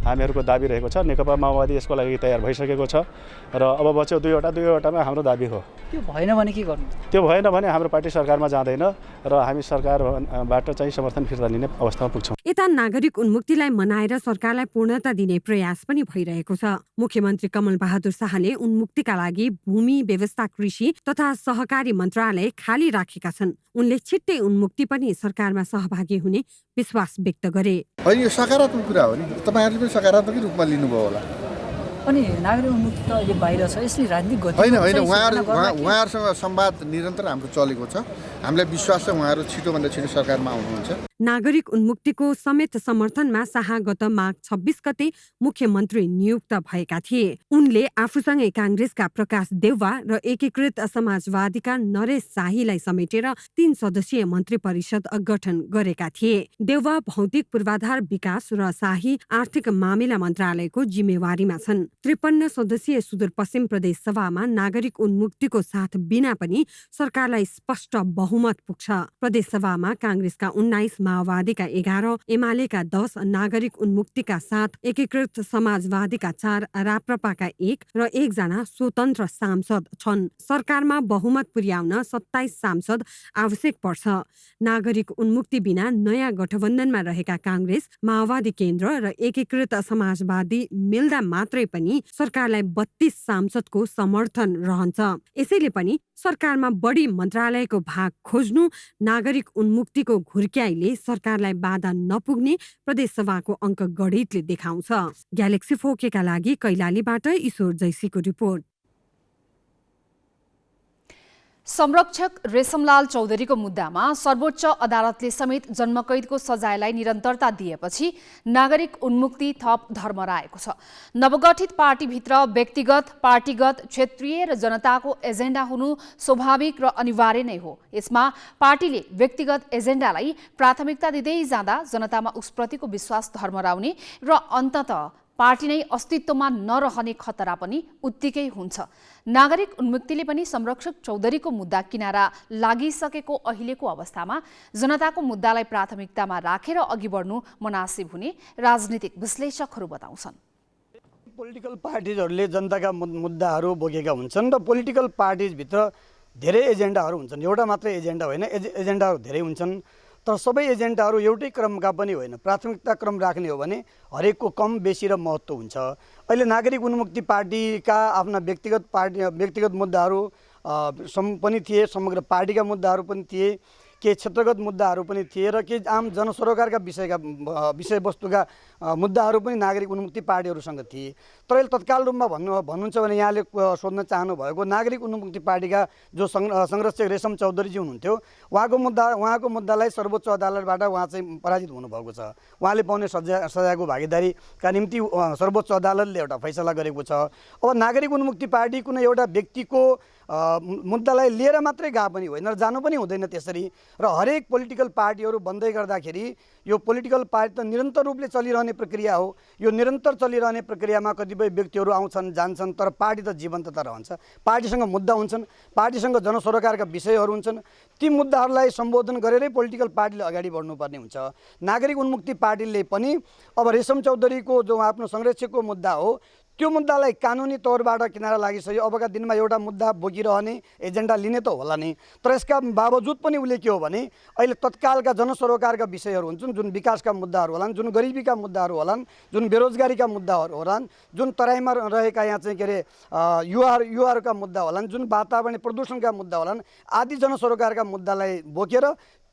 हामीहरूको दाबी रहेको छ। नेकपा माओवादी यसको लागि तयार भइसकेको छ र अब बच्यो 2 वटामा हाम्रो दाबी हो। त्यो भएन भने के गर्नु? त्यो भएन भने हाम्रो पार्टी सरकारमा जाँदैन र हामी सरकारबाट चाहिँ समर्थन फिर्ता लिने अवस्थामा पुग्छौँ। यता नागरिक उन्मुक्तिलाई मनाएर सरकारलाई पूर्णता दिने प्रयास पनि भइरहेको छ। मुख्यमन्त्री कमल बहादुर शाहले उन्मुक्तिका लागि भूमि व्यवस्था कृषि तथा सहकारी मन्त्रालय खाली राखेका छन्। उनले छिट्टै उन्मुक्ति पनि सरकारमा सहभागी हुने विश्वास व्यक्त गरे। होइन, यो सकारात्मक कुरा हो नि, तपाईहरुले पनि सकारात्मक रूपमा लिनुभयो होला। अनि नागरिक उन्मुक्ति त अहिले बाहिर छ, यसले राजनीतिक गति होइन उहाँहरूसँग संवाद निरन्तर हाम्रो चलेको छ। हामीलाई विश्वास छ उहाँहरू छिटोभन्दा छिटो सरकारमा आउनुहुन्छ। नागरिक उन्मुक्तिको समेत समर्थनमा शाह गत माघ 26 गते मुख्यमन्त्री नियुक्त भएका थिए। उनले आफूसँगै कांग्रेसका प्रकाश देउवा र एकीकृत समाजवादीका नरेश शाहीलाई समेटेर 3 सदस्यीय मन्त्री परिषद गठन गरेका थिए। देउवा भौतिक पूर्वाधार विकास र शाही आर्थिक मामिला मन्त्रालयको जिम्मेवारीमा छन्। 53 सदस्यीय सुदूरपश्चिम प्रदेश सभामा नागरिक उन्मुक्तिको साथ बिना पनि सरकारलाई स्पष्ट बहुमत पुग्छ। प्रदेश सभामा कांग्रेसका 19 माओवादीका 11, एमालेका 10, नागरिक उन्मुक्तिका 7, एकीकृत समाजवादीका 4, राप्रपाका 1 र 1 जना स्वतन्त्र सांसद छन्। सरकारमा बहुमत पुर्याउन 27 सांसद आवश्यक पर्छ। नागरिक उन्मुक्ति बिना नयाँ गठबन्धनमा रहेका कांग्रेस, माओवादी केन्द्र र एकीकृत समाजवादी मिल्दा मात्रै पनि सरकारलाई 32 सांसदको समर्थन रहन्छ। यसैले पनि सरकारमा बढी मन्त्रालयको भाग खोज्नु नागरिक उन्मुक्तिको घुर्क्याइले सरकारलाई बाधा नपुग्ने प्रदेशसभाको अङ्क गणितले देखाउँछ। ग्यालेक्सी फोकेका लागि कैलालीबाट ईश्वर जैसीको रिपोर्ट। संरक्षक रेशमलाल चौधरीको मुद्दामा सर्वोच्च अदालतले समेत जन्मकैदको सजायलाई निरन्तरता दिएपछि नागरिक उन्मुक्ति थप धर्मराएको छ। नवगठित पार्टीभित्र व्यक्तिगत, पार्टीगत, क्षेत्रीय र जनताको एजेन्डा हुनु स्वाभाविक र अनिवार्य नै हो। यसमा पार्टीले व्यक्तिगत एजेन्डालाई प्राथमिकता दिँदै जाँदा जनतामा उसप्रतिको विश्वास धर्मराउने र अन्ततः पार्टी नै अस्तित्वमा नरहने खतरा पनि उत्तिकै हुन्छ। नागरिक उन्मुक्तिले पनि संरक्षक चौधरीको मुद्दा किनारा लागिसकेको अहिलेको अवस्थामा जनताको मुद्दालाई प्राथमिकतामा राखेर अघि बढ्नु मनासिब हुने राजनीतिक विश्लेषकहरू बताउँछन्। पोलिटिकल पार्टिजहरूले जनताका मुद्दाहरू बोकेका हुन्छन् र पोलिटिकल पार्टिजभित्र धेरै एजेन्डाहरू हुन्छन्। एउटा मात्रै एजेन्डा होइन, एजेन्डाहरू धेरै हुन्छन्। तर सबै एजेन्डाहरू एउटै क्रमका पनि होइन। प्राथमिकता क्रम राख्ने हो भने हरेकको कम बेसी र महत्त्व हुन्छ। अहिले नागरिक उन्मुक्ति पार्टीका आफ्ना व्यक्तिगत मुद्दाहरू पनि थिए, समग्र पार्टीका मुद्दाहरू पनि थिए, के क्षेत्रगत मुद्दाहरू पनि थिए र के आम जनसरोकारका विषयवस्तुका मुद्दाहरू पनि नागरिक उन्मुक्ति पार्टीहरूसँग थिए। तर अहिले तत्काल रूपमा भन्नुहुन्छ भने यहाँले सोध्न चाहनु भएको नागरिक उन्मुक्ति पार्टीका जो संरक्षक रेशम चौधरीजी हुनुहुन्थ्यो, उहाँको मुद्दालाई सर्वोच्च अदालतबाट उहाँ चाहिँ पराजित हुनुभएको छ। उहाँले पाउने सजायको भागीदारीका निम्ति सर्वोच्च अदालतले एउटा फैसला गरेको छ। अब नागरिक उन्मुक्ति पार्टी कुनै एउटा व्यक्तिको मुद्दालाई लिएर मात्रै गए पनि होइन र जानु पनि हुँदैन त्यसरी। र हरेक पोलिटिकल पार्टीहरू बन्दै गर्दाखेरि यो पोलिटिकल पार्टी त निरन्तर रूपले चलिरहने प्रक्रिया हो। यो निरन्तर चलिरहने प्रक्रियामा कतिपय व्यक्तिहरू आउँछन् जान्छन्, तर पार्टी त जीवन्तता रहन्छ। पार्टीसँग मुद्दा हुन्छन्, पार्टीसँग जनसरोकारका विषयहरू हुन्छन्। ती मुद्दाहरूलाई सम्बोधन गरेरै पोलिटिकल पार्टीले अगाडि बढ्नुपर्ने हुन्छ। नागरिक उन्मुक्ति पार्टीले पनि अब रेशम चौधरीको जो आफ्नो संरक्षकको मुद्दा हो त्यो मुद्दालाई कानुनी तौरबाट किनारा लागिसक्यो। अबका दिनमा एउटा मुद्दा बोकिरहने एजेन्डा लिने त होला नै, तर यसका बावजुद पनि उसले के हो भने अहिले तत्कालका जनसरोकारका विषयहरू हुन्छन्, जुन विकासका मुद्दाहरू होलान्, जुन गरिबीका मुद्दाहरू होलान्, जुन बेरोजगारीका मुद्दाहरू होलान्, जुन तराईमा रहेका यहाँ चाहिँ के अरे युवाहरूका मुद्दा होलान्, जुन वातावरण प्रदूषणका मुद्दा होलान्, आदि जनसरोकारका मुद्दालाई बोकेर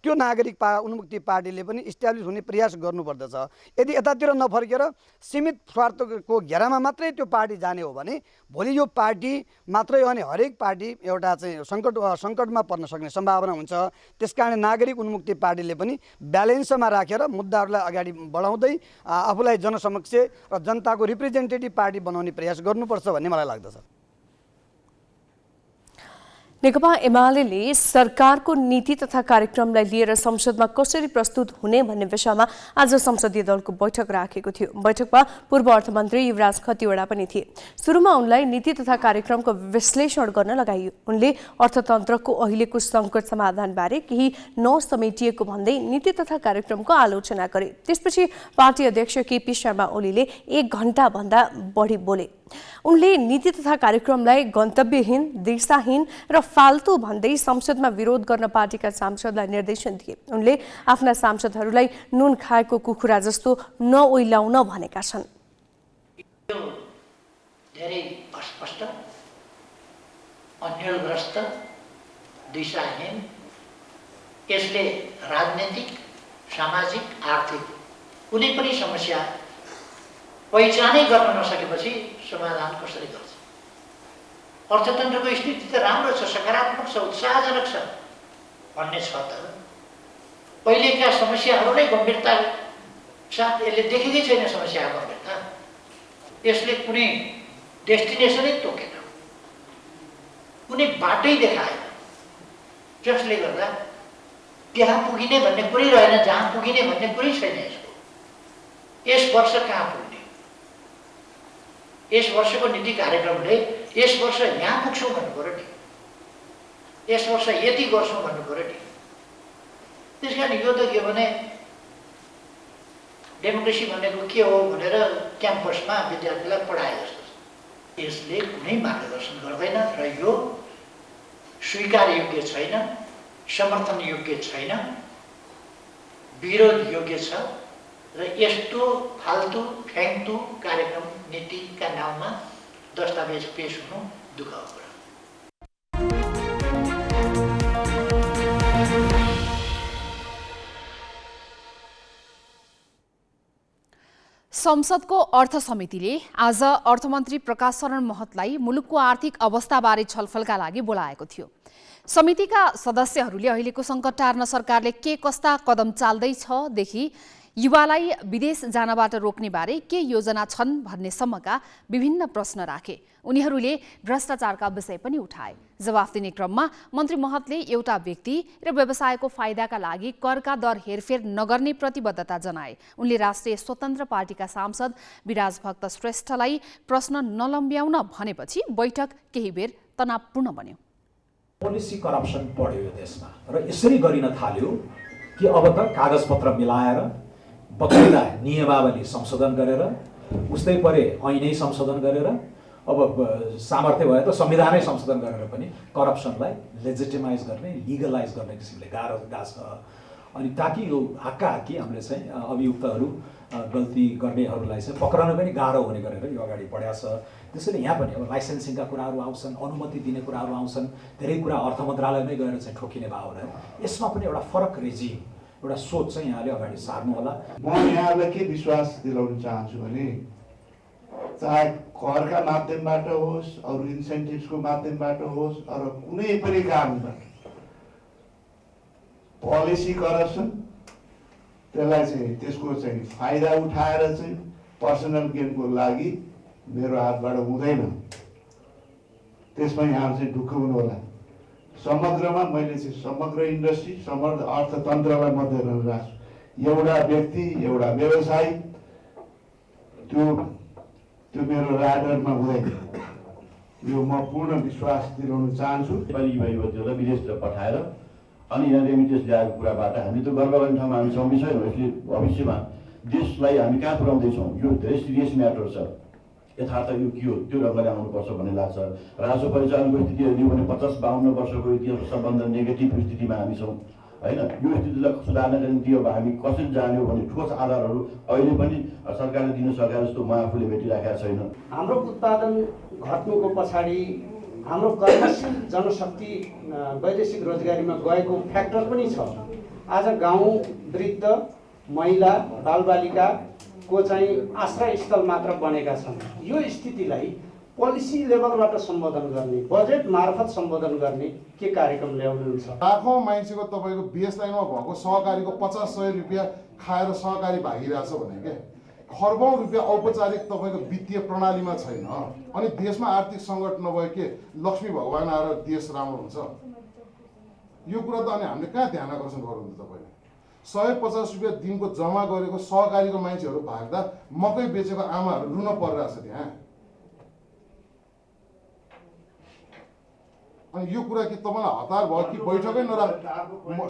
त्यो नागरिक उन्मुक्ति पार्टीले पनि इस्ट्याब्लिस हुने प्रयास गर्नुपर्दछ। यदि यतातिर नफर्केर सीमित स्वार्थको घेरामा मात्रै त्यो पार्टी जाने हो भने भोलि यो पार्टी मात्रै हो भने हरेक पार्टी एउटा चाहिँ सङ्कटमा पर्न सक्ने सम्भावना हुन्छ। त्यसकारण नागरिक उन्मुक्ति पार्टीले पनि ब्यालेन्समा राखेर मुद्दाहरूलाई अगाडि बढाउँदै आफूलाई जनसमक्ष र जनताको रिप्रेजेन्टेटिभ पार्टी बनाउने प्रयास गर्नुपर्छ भन्ने मलाई लाग्दछ। नेकपा एमाले सरकारको नीति तथा कार्यक्रमलाई लिएर संसदमा कसरी प्रस्तुत हुने भन्ने विषयमा आज संसदीय दलको बैठक राखेको थियो। बैठकमा पूर्व अर्थमन्त्री युवराज खतिवडा पनि थिए। सुरुमा उनलाई नीति तथा कार्यक्रमको विश्लेषण गर्न लगाइयो। उनले अर्थतन्त्रको अहिलेको सङ्कट समाधानबारे केही नसमेटिएको भन्दै नीति तथा कार्यक्रमको आलोचना गरे। त्यसपछि पार्टी अध्यक्ष केपी शर्मा ओलीले 1 घण्टाभन्दा बढी बोले। उनले नीति तथा कार्यक्रमलाई गन्तव्यहीन, दिशाहीन र फाल्तु भन्दै संसदमा विरोध गर्न पार्टीका सांसदलाई निर्देशन दिए। उनले आफ्ना सांसदहरूलाई नुन खाएको कुखुरा जस्तो नओइलाउन भनेका छन्। धेरै अस्पष्ट, अन्यलग्रस्त, दिशाहीन, यसले राजनीतिक, सामाजिक, आर्थिक कुनै पनि समस्या पहिचानै गर्न नसकेपछि समाधान कसरी गर्छ? अर्थतन्त्रको स्थिति त राम्रो छ, सकारात्मक छ, उत्साहजनक छ भन्ने छ, त पहिलेका समस्याहरूलाई गम्भीरता साथ यसले देखेकै छैन। समस्याको गम्भीरता यसले कुनै डेस्टिनेसनै तोकेन, कुनै बाटै देखाएन, जसले गर्दा त्यहाँ पुगिने भन्ने कुरै रहेन, जहाँ पुगिने भन्ने कुरै छैन। यस वर्ष कहाँ पुग्ने? यस वर्षको नीति कार्यक्रमले यस वर्ष यहाँ पुग्छौँ भन्नु पऱ्यो नि, यस वर्ष यति गर्छौँ भन्नु पऱ्यो नि। त्यस कारण यो त के भने डेमोक्रेसी भनेको के हो भनेर क्याम्पसमा विद्यार्थीलाई पढाए जस्तो छ। यसले कुनै मार्गदर्शन गर्दैन र यो स्वीकार्योग्य छैन, समर्थन योग्य छैन, विरोध योग्य छ र यस्तो फाल्तु फ्याङ्तु कार्यक्रम नीतिका नाममा दस्तावेज पेश हुनु दुःखको कुरा। संसदको अर्थ समितिले आज अर्थमन्त्री प्रकाश शरण महतलाई मुलुकको आर्थिक अवस्थाबारे छलफलका लागि बोलाएको थियो। समितिका सदस्यहरूले अहिलेको सङ्कट टार्न सरकारले के कस्ता कदम चाल्दैछदेखि युवालाई विदेश जानबाट रोक्ने बारे के योजना छन् भन्नेसम्मका विभिन्न प्रश्न राखे। उनीहरूले भ्रष्टाचारका विषय पनि उठाए। जवाफ दिने क्रममा मन्त्री महतले एउटा व्यक्ति र व्यवसायको फाइदाका लागि करका दर हेरफेर नगर्ने प्रतिबद्धता जनाए। उनले राष्ट्रिय स्वतन्त्र पार्टीका सांसद विराज भक्त श्रेष्ठलाई प्रश्न नलम्ब्याउन भनेपछि बैठक केही बेर तनावपूर्ण बन्यो। पोलिसी करप्सन बढ्यो यो देशमा र यसरी गरिन थाल्यो कि अब त कागजपत्र मिलाएर बकाइदा नियमावली संशोधन गरेर उस्तै परे ऐनै संशोधन गरेर अब सामर्थ्य भयो त संविधानै संशोधन गरेर पनि करप्सनलाई लेजिटिमाइज गर्ने लिगलाइज गर्ने किसिमले गाह्रो छ। अनि ताकि यो हाक्काहाक्की हामीले चाहिँ अभियुक्तहरू गल्ती गर्नेहरूलाई चाहिँ पक्रन पनि गाह्रो हुने गरेर यो अगाडि बढाएको छ। त्यसैले यहाँ पनि अब लाइसेन्सिङका कुराहरू आउँछन्, अनुमति दिने कुराहरू आउँछन्, धेरै कुरा अर्थ मन्त्रालयमै गएर चाहिँ ठोकिने भयो भने यसमा पनि एउटा फरक रेजिम एउटा सोच चाहिँ यहाँले अगाडि सार्नु होला। म यहाँलाई के विश्वास दिलाउन चाहन्छु भने चाहे करका माध्यमबाट होस्, अरू इन्सेन्टिभ्सको माध्यमबाट होस्, अरू कुनै पनि कामबाट पोलिसी करप्सन त्यसलाई चाहिँ त्यसको चाहिँ फाइदा उठाएर चाहिँ पर्सनल गेनको लागि मेरो हातबाट हुँदैन। त्यसमा यहाँ चाहिँ ढुक्क हुनु होला। समग्रमा मैले चाहिँ समग्र इन्डस्ट्री, समग्र अर्थतन्त्रलाई मध्यनजर राख्छु। एउटा व्यक्ति, एउटा व्यवसायी त्यो मेरो राडरमा हुँदैन। यो म पूर्ण विश्वास दिलाउन चाहन्छु। नेपाली युवा युवतीहरूलाई विदेशतिर पठाएर अनि यहाँ रेमिटेन्स ल्याएको कुराबाट हामी त गर्व गर्ने ठाउँमा हामी छौँ कि छैनौँ। यसले भविष्यमा देशलाई हामी कहाँ पुर्याउँदैछौँ यो धेरै सिरियस म्याटर छ। यथार्थ यो के हो त्यो ढङ्गले आउनुपर्छ भन्ने लाग्छ। राजस्व परिचालनको स्थिति हेर्ने भने 50-52 वर्षको इतिहास सबभन्दा नेगेटिभ स्थितिमा हामी छौँ होइन। यो स्थितिलाई सुधार्नका निम्ति अब हामी कसरी जाने हो भन्ने ठोस आधारहरू अहिले पनि सरकारले दिन सकेर जस्तो म आफूले भेटिराखेको छैन। हाम्रो उत्पादन घट्नुको पछाडि हाम्रो कर्मशील जनशक्ति वैदेशिक रोजगारीमा गएको फ्याक्टर पनि छ। आज गाउँ, वृद्ध, महिला, बालबालिकाको चाहिँ आश्रय स्थल मात्र बनेका छन्। यो स्थितिलाई पोलिसी लेभलबाट सम्बोधन गर्ने, बजेट मार्फत सम्बोधन गर्ने के कार्यक्रम ल्याउनुहुन्छ? लाखौँ मान्छेको तपाईँको बेसलाइनमा भएको सहकारीको 50-100 रुपियाँ खाएर सहकारी भागिरहेछ भने के खर्बौँ रुपियाँ औपचारिक तपाईँको वित्तीय प्रणालीमा छैन। अनि देशमा आर्थिक सङ्कट नभए के लक्ष्मी भगवान आएर देश राम्रो हुन्छ? यो कुरा त अनि हामीले कहाँ ध्यान आकर्षण गर्नुहुन्छ? तपाईँले 150 रुपियाँ दिनको जम्मा गरेको सहकारीको मान्छेहरू भाग्दा मकै बेचेको आमाहरू रुन परिरहेछ त्यहाँ। अनि यो कुरा कि तपाईँलाई हतार भयो कि बैठकै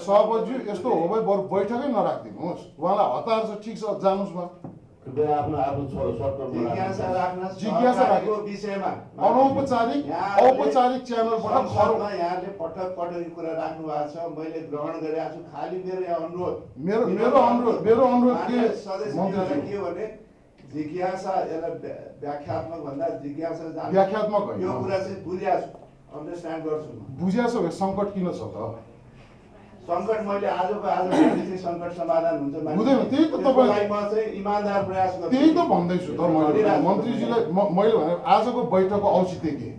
सभापतिज्यू यस्तो हो भने बरु बैठकै नराखिदिनुहोस्। उहाँलाई हतार छ, ठिक छ, जानुहोस् उहाँ। औपचारिक च्यानलबाट यहाँले पटक पटक कुरा राख्नु भएको छ, मैले ग्रहण गरेको छु। खालि मेरो अनुरोध मेरो अनुरोध के सदस्यलाई के भने जिज्ञासा, यसलाई व्याख्यात्मक भन्दा जिज्ञासा व्याख्यात्मक यो कुरा चाहिँ बुझ्याछु, अन्डरस्ट्यान्ड गर्छु। बुझ्याछु सङ्कट किन छ त? सङ्कट मैले आजको आज चाहिँ सङ्कट समाधान हुन्छ हुँदैन। त्यही त तपाईँ म चाहिँ इमानदार प्रयास गर्छु। त्यही त भन्दैछु त मैले मन्त्रीजीलाई। मैले भने आजको बैठकको औचित्य के?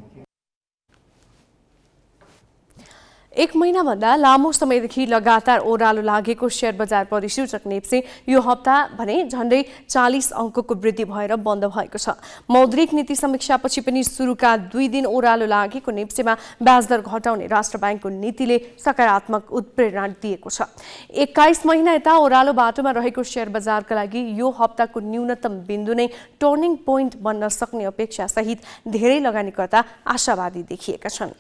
1 महिनाभन्दा लामो समयदेखि लगातार ओह्रालो लागेको शेयर बजार परिसूचक नेप्से यो हप्ता भने झन्डै 40 अङ्कको वृद्धि भएर बन्द भएको छ। मौद्रिक नीति समीक्षापछि पनि सुरुका 2 दिन ओह्रालो लागेको नेप्सेमा ब्याज दर घटाउने राष्ट्र ब्याङ्कको नीतिले सकारात्मक उत्प्रेरणा दिएको छ। 21 महिना यता ओह्रालो बाटोमा रहेको शेयर बजारका लागि यो हप्ताको न्यूनतम बिन्दु नै टर्निङ पोइन्ट बन्न सक्ने अपेक्षा सहित धेरै लगानीकर्ता आशावादी देखिएका छन्।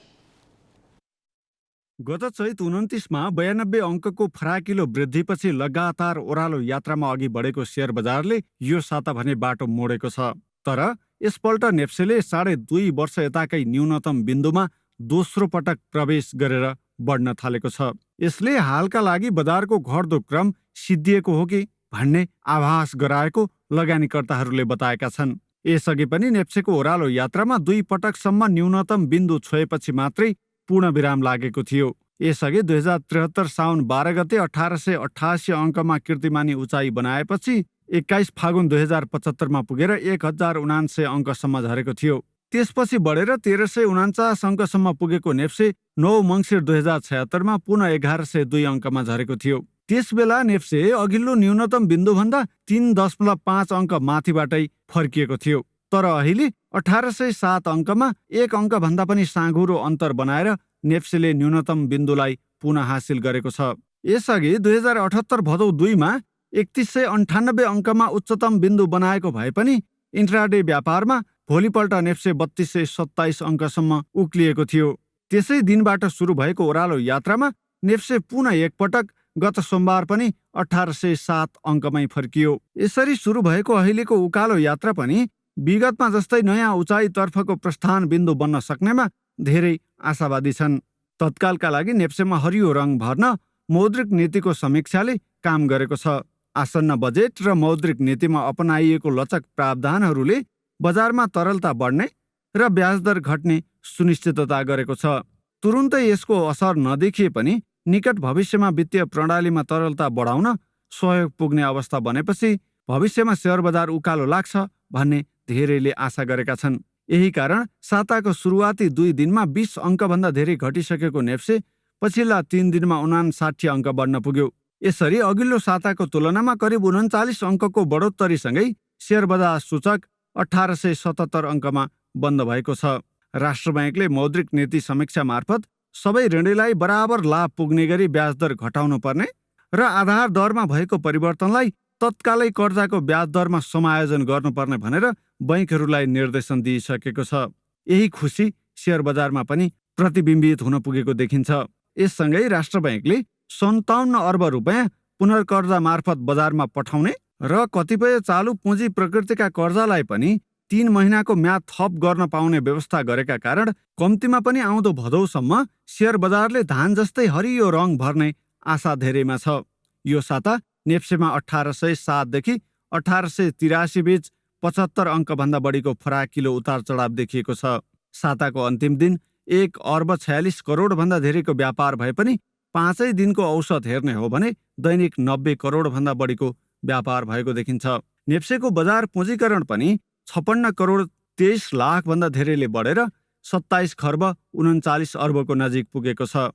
गत चैत 29मा 92 अङ्कको फराकिलो वृद्धिपछि लगातार ओह्रालो यात्रामा अघि बढेको सेयर बजारले यो साता भने बाटो मोडेको छ। तर यसपल्ट नेप्सेले 2.5 वर्ष यताकै न्यूनतम बिन्दुमा दोस्रो पटक प्रवेश गरेर बढ्न थालेको छ। यसले हालका लागि बजारको घट्दो क्रम सिद्धिएको हो कि भन्ने आभास गराएको लगानीकर्ताहरूले बताएका छन्। यसअघि पनि नेप्सेको ओह्रालो यात्रामा 2 पटकसम्म न्यूनतम बिन्दु छोएपछि मात्रै पूर्ण विराम लागेको थियो। यसअघि 2073 साउन 12 गते 1888 अङ्कमा कीर्तिमानी उचाइ बनाएपछि 21 फागुन 2075मा पुगेर 1049 अङ्कसम्म झरेको थियो। त्यसपछि बढेर 1349 अङ्कसम्म पुगेको नेप्से 9 मङ्सिर 2076मा पुनः 1102 अङ्कमा झरेको थियो। त्यसबेला नेप्से अघिल्लो न्यूनतम बिन्दुभन्दा 3.5 अङ्क माथिबाटै फर्किएको थियो। तर अहिले 1807 अङ्कमा 1 अङ्कभन्दा पनि साँघुरो अन्तर बनाएर नेप्सेले न्यूनतम बिन्दुलाई पुनः हासिल गरेको छ। यसअघि 2078 भदौ 2मा 3198 अङ्कमा उच्चतम बिन्दु बनाएको भए पनि इन्ट्राडे व्यापारमा भोलिपल्ट नेप्से 3227 अङ्कसम्म उक्लिएको थियो। त्यसै दिनबाट सुरु भएको ओह्रालो यात्रामा नेप्से पुनः एकपटक गत सोमबार पनि 1807 अङ्कमै फर्कियो। यसरी सुरु भएको अहिलेको उकालो यात्रा पनि विगतमा जस्तै नयाँ उचाइतर्फको प्रस्थान बिन्दु बन्न सक्नेमा धेरै आशावादी छन्। तत्कालका लागि नेप्सेमा हरियो रङ भर्न मौद्रिक नीतिको समीक्षाले काम गरेको छ। आसन्न बजेट र मौद्रिक नीतिमा अपनाइएको लचक प्रावधानहरूले बजारमा तरलता बढ्ने र ब्याजदर घट्ने सुनिश्चितता गरेको छ। तुरुन्तै यसको असर नदेखिए पनि निकट भविष्यमा वित्तीय प्रणालीमा तरलता बढाउन सहयोग पुग्ने अवस्था बनेपछि भविष्यमा शेयर बजार उकालो लाग्छ भन्ने धेरैले आशा गरेका छन्। यही कारण साताको सुरुवाती 2 दिनमा 20 अङ्कभन्दा धेरै घटिसकेको नेप्से पछिल्ला 3 दिनमा 59 अङ्क बढ्न पुग्यो। यसरी अघिल्लो साताको तुलनामा करिब 39 अङ्कको बढोत्तरीसँगै शेयर बजार सूचक 1877 अङ्कमा बन्द भएको छ। राष्ट्र बैंकले मौद्रिक नीति समीक्षा मार्फत सबै ऋणीलाई बराबर लाभ पुग्ने गरी ब्याजदर घटाउनु पर्ने र आधार दरमा भएको परिवर्तनलाई तत्कालै कर्जाको ब्याज दरमा समायोजन गर्नुपर्ने भनेर बैंकहरूलाई निर्देशन दिइसकेको छ। यही खुसी शेयर बजारमा पनि प्रतिबिम्बित हुन पुगेको देखिन्छ। यससँगै राष्ट्र बैंकले 57 अर्ब रुपियाँ पुनर्कर्जा मार्फत बजारमा पठाउने र कतिपय चालु पुँजी प्रकृतिका कर्जालाई पनि 3 महिनाको म्याद थप गर्न पाउने व्यवस्था गरेका कारण कम्तीमा पनि आउँदो भदौसम्म शेयर बजारले धान जस्तै हरियो रङ भर्ने आशा धेरैमा छ। यो साता नेप्सेमा 1807 देखि 1883 बीच 75 अङ्कभन्दा बढीको फराकिलो उतार चढाव देखिएको छ। साताको अन्तिम दिन 1 अर्ब 46 करोड भन्दा धेरैको व्यापार भए पनि 5 दिनको औसत हेर्ने हो भने दैनिक 90 करोड भन्दा बढीको व्यापार भएको देखिन्छ। नेप्सेको बजार पुँजीकरण पनि 56 करोड 23 लाख भन्दा धेरैले बढेर 27 खर्ब 39 अर्बको नजिक पुगेको छ।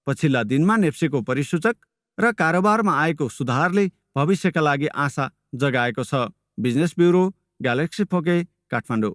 पछिल्ला दिनमा नेप्सेको परिसूचक र कारोबारमा आएको सुधारले भविष्यका लागि आशा जगाएको छ। बिजनेस ब्युरो, ग्यालेक्सी फोके, काठमाडौँ।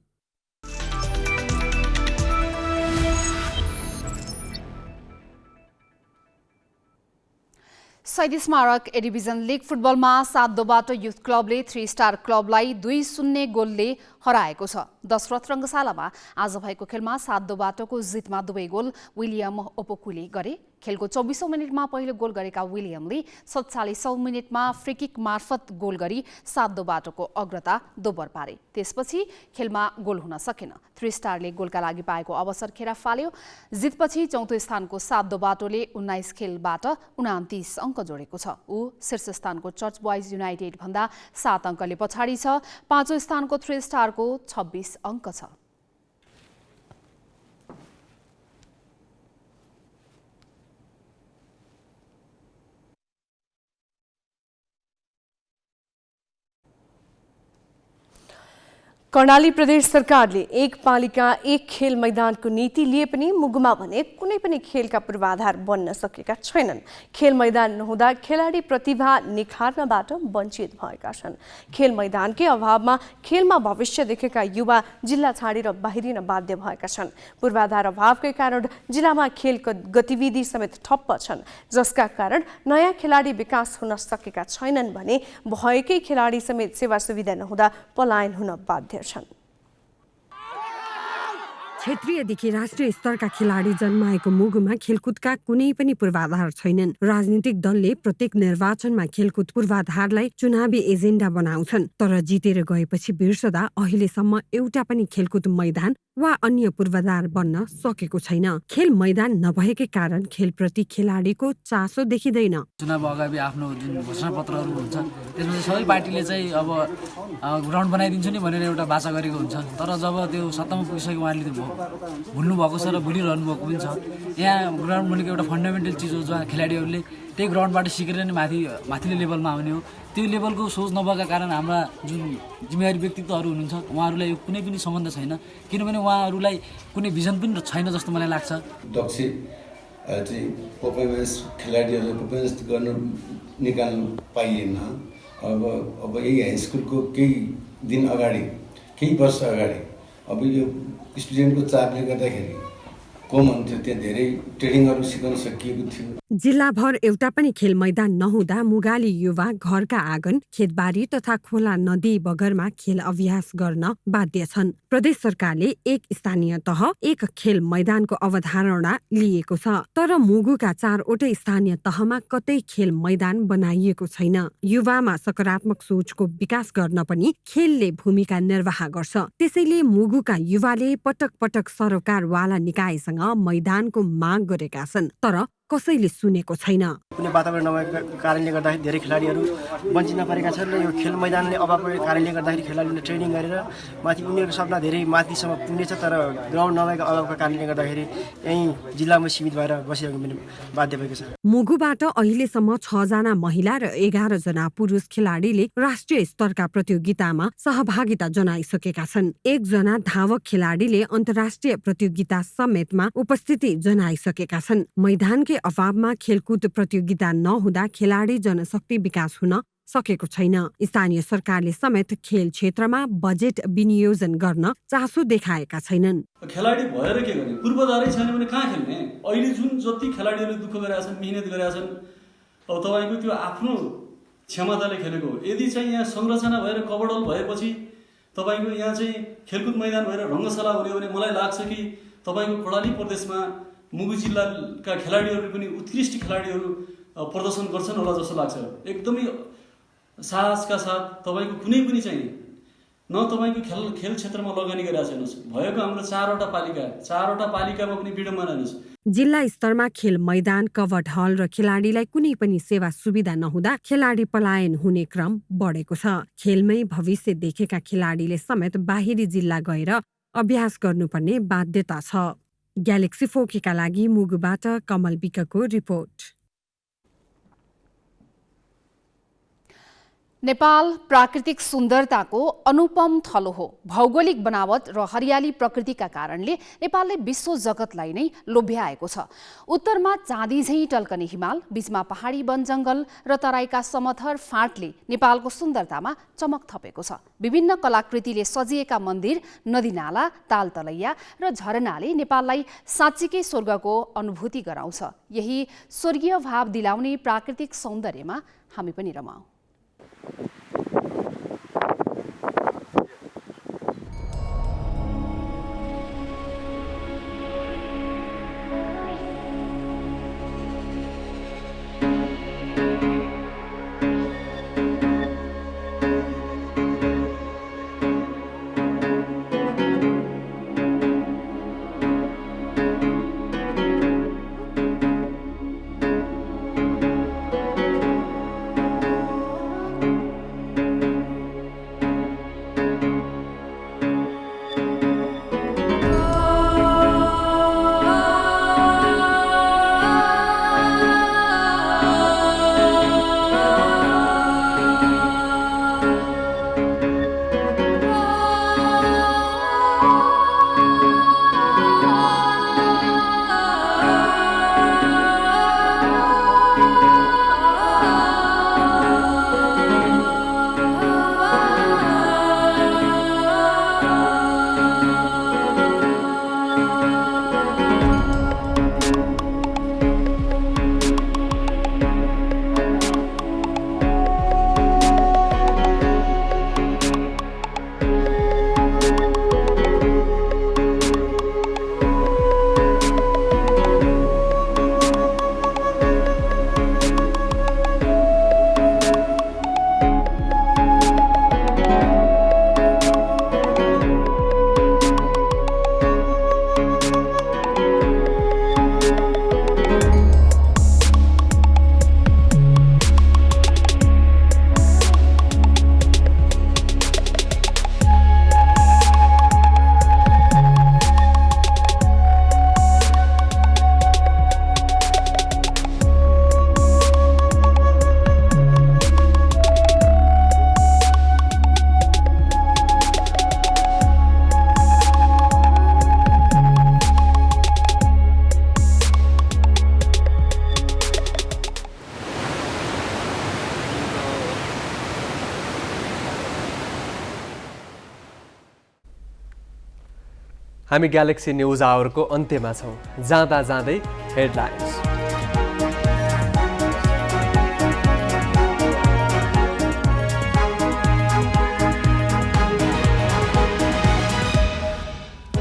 शहीद स्मारक ए डिभिजन लिग फुटबलमा 7-2बाट युथ क्लबले 3 स्टार क्लबलाई 2-0 गोलले हराएको छ। दशरथ रङ्गशालामा आज भएको खेलमा 7-2बाटको जितमा दुवै गोल विलियम ओपोकुले गरे। खेलको 24औं मिनेटमा पहिलो गोल गरेका विलियमले 47औं मिनेटमा फ्रीकिक मार्फत गोल गरी 7-2बाटको अग्रता दोब्बर पारे। त्यसपछि खेलमा गोल हुन सकेन। 3 स्टारले गोलका लागि पाएको अवसर खेर फाल्यो। जितपछि चौथो स्थानको 7-2बाटोले 19 खेलबाट 29 अङ्क जोडेको छ। ऊ शीर्ष स्थानको चर्च बोइज युनाइटेड भन्दा 7 अङ्कले पछाडि छ। पाँचौं स्थानको 3 स्टारको 26 अङ्क छ। कर्णाली प्रदेश सरकारले एक पालिका एक खेल मैदानको नीति लिए पनि मुगुमा भने कुनै पनि खेलका पूर्वाधार बन्न सकेका छैनन्। खेल मैदान नहुँदा खेलाडी प्रतिभा निखार्नबाट वञ्चित भएका छन्। खेल मैदानकै अभावमा खेलमा भविष्य देखेका युवा जिल्ला छाडेर बाहिरिन बाध्य भएका छन्। पूर्वाधार अभावकै कारण जिल्लामा खेल गतिविधि समेत ठप्प छन्, जसका कारण नयाँ खेलाडी विकास हुन सकेका छैनन् भने भएकै खेलाडी समेत सेवा सुविधा नहुँदा पलायन हुन बाध्य छन्। क्षेत्रीयदेखि राष्ट्रिय स्तरका खेलाडी जन्माएको मुगुमा खेलकुदका कुनै पनि पूर्वाधार छैनन्। राजनीतिक दलले प्रत्येक निर्वाचनमा खेलकुद पूर्वाधारलाई चुनावी एजेन्डा बनाउँछन्, तर जितेर गएपछि बिर्सदा अहिलेसम्म एउटा पनि खेलकुद मैदान वा अन्य पूर्वाधार बन्न सकेको छैन। खेल मैदान नभएकै कारण खेलप्रति खेलाडीको चासो देखिँदैन। चुनाव अगाडि आफ्नो जुन घोषणापत्रहरू हुन्छ त्यसमा सबै पार्टीले चाहिँ अब ग्राउन्ड बनाइदिन्छु नि भनेर एउटा बाचा गरेको हुन्छ, तर जब त्यो सत्तामा पुगिसक्यो उहाँले त्यो भुल्नु भएको छ र भुलिरहनु भएको पनि छ। यहाँ ग्राउन्ड भनेको एउटा फन्डामेन्टल चिज हो, जहाँ खेलाडीहरूले त्यही ग्राउन्डबाट सिकेर नै माथिल्लो लेभलमा आउने हो। त्यो लेभलको सोच नभएका कारण हाम्रा जुन जिम्मेवारी व्यक्तित्वहरू हुनुहुन्छ उहाँहरूलाई यो कुनै पनि सम्बन्ध छैन, किनभने उहाँहरूलाई कुनै भिजन पनि छैन जस्तो मलाई लाग्छ। दक्ष चाहिँ पर्फर्मेन्स खेलाडीहरूले पर्फर्मेन्स गर्न निकाल्नु पाइएन। अब यही हाई स्कुलको केही दिन अगाडि, केही वर्ष अगाडि अब यो स्टुडेन्टको चापले गर्दाखेरि कम हुन्थ्यो, त्यहाँ धेरै ट्रेनिङहरू सिकाउन सकिएको थियो। जिल्लाभर एउटा पनि खेल मैदान नहुँदा मुगाली युवा घरका आँगन, खेतबारी तथा खोला नदी बगरमा खेल अभ्यास गर्न बाध्य छन्। प्रदेश सरकारले एक स्थानीय तह एक खेल मैदानको अवधारणा लिएको छ, तर मुगुका 4वटै स्थानीय तहमा कतै खेल मैदान बनाइएको छैन। युवामा सकारात्मक सोचको विकास गर्न पनि खेलले भूमिका निर्वाह गर्छ। त्यसैले मुगुका युवाले पटक पटक सरकारवाला निकायसँग मैदानको माग गरेका छन्, तर कसैले सुनेको छैन। कुनै वातावरण नभएको कारणले गर्दाखेरि धेरै खेलाडीहरू वञ्चित परेका छन् र यो खेल मैदानले अभाव भएको कारणले गर्दाखेरि खेलाडीले ट्रेनिङ गरेर माथि उनीहरूको सपना धेरै माथिसम्म पुग्नेछ, तर ग्राउन्ड नभएको अभावको कारणले गर्दाखेरि यहीँ जिल्लामा सीमित भएर बसिरहेको पनि बाध्य भएको छ। मुगुबाट अहिलेसम्म 6 जना महिला र 11 जना पुरुष खेलाडीले राष्ट्रिय स्तरका प्रतियोगितामा सहभागिता जनाइसकेका छन्। 1 जना धावक खेलाडीले अन्तर्राष्ट्रिय प्रतियोगिता समेतमा उपस्थिति जनाइसकेका छन्। मैदानकै अभावमा खेलकुद प्रतियोगिता नहुँदा खेलाडी जनशक्ति विकास हुन सकेको छैन। स्थानीय सरकारले समेत खेल क्षेत्रमा बजेट विनियोजन गर्न चासो देखाएका छैनन्। खेलाडी भएर के गर्ने, पूर्वाधारै छैन भने कहाँ खेल्ने? अहिले जुन जति खेलाडीहरूले दुःख गरेका छन्, मेहनत गरेका छन्, अब तपाईँको त्यो आफ्नो क्षमताले खेलेको हो। यदि चाहिँ यहाँ संरचना भएर कबडल भएपछि तपाईँको यहाँ चाहिँ खेलकुद मैदान भएर रङ्गशाला हुने भने मलाई लाग्छ कि तपाईँको कर्णाली प्रदेशमा मुगु जिल्लाका खेलाडीहरू पनि उत्कृष्ट खेलाडीहरू प्रदर्शन गर्छन् होला जस्तो लाग्छ। एकदमै साहसका साथ तपाईँको कुनै पनि चाहिँ न तपाईँको खेल क्षेत्रमा लगानी गरेका छैनस्। भएको हाम्रो 4वटा पालिकामा पनि विडम्बना हेर्नुहोस्। जिल्ला स्तरमा खेल मैदान, कभर्ड हल र खेलाडीलाई कुनै पनि सेवा सुविधा नहुँदा खेलाडी पलायन हुने क्रम बढेको छ। खेलमै भविष्य देखेका खेलाडीले समेत बाहिरी जिल्ला गएर अभ्यास गर्नुपर्ने बाध्यता छ। ग्यालेक्सी फोकीका लागि मुगुबाट कमल विकको रिपोर्ट। नेपाल प्राकृतिक सुन्दरताको अनुपम थलो हो। भौगोलिक बनावट र हरियाली प्रकृतिका कारणले नेपालले विश्व जगतलाई नै लोभ्याएको छ। उत्तरमा चाँदी झैँ टल्कने हिमाल, बीचमा पहाडी वन जङ्गल र तराईका समथर फाँटले नेपालको सुन्दरतामा चमक थपेको छ। विभिन्न कलाकृतिले सजिएका मन्दिर, नदीनाला, तालतलैया र झरनाले नेपाललाई साँच्चीकै स्वर्गको अनुभूति गराउँछ। यही स्वर्गीय भाव दिलाउने प्राकृतिक सौन्दर्यमा हामी पनि रमाऊ। हामी ग्यालेक्सी न्युज आवरको अन्त्यमा छौँ। जाँदा जाँदै हेडलाइन्स।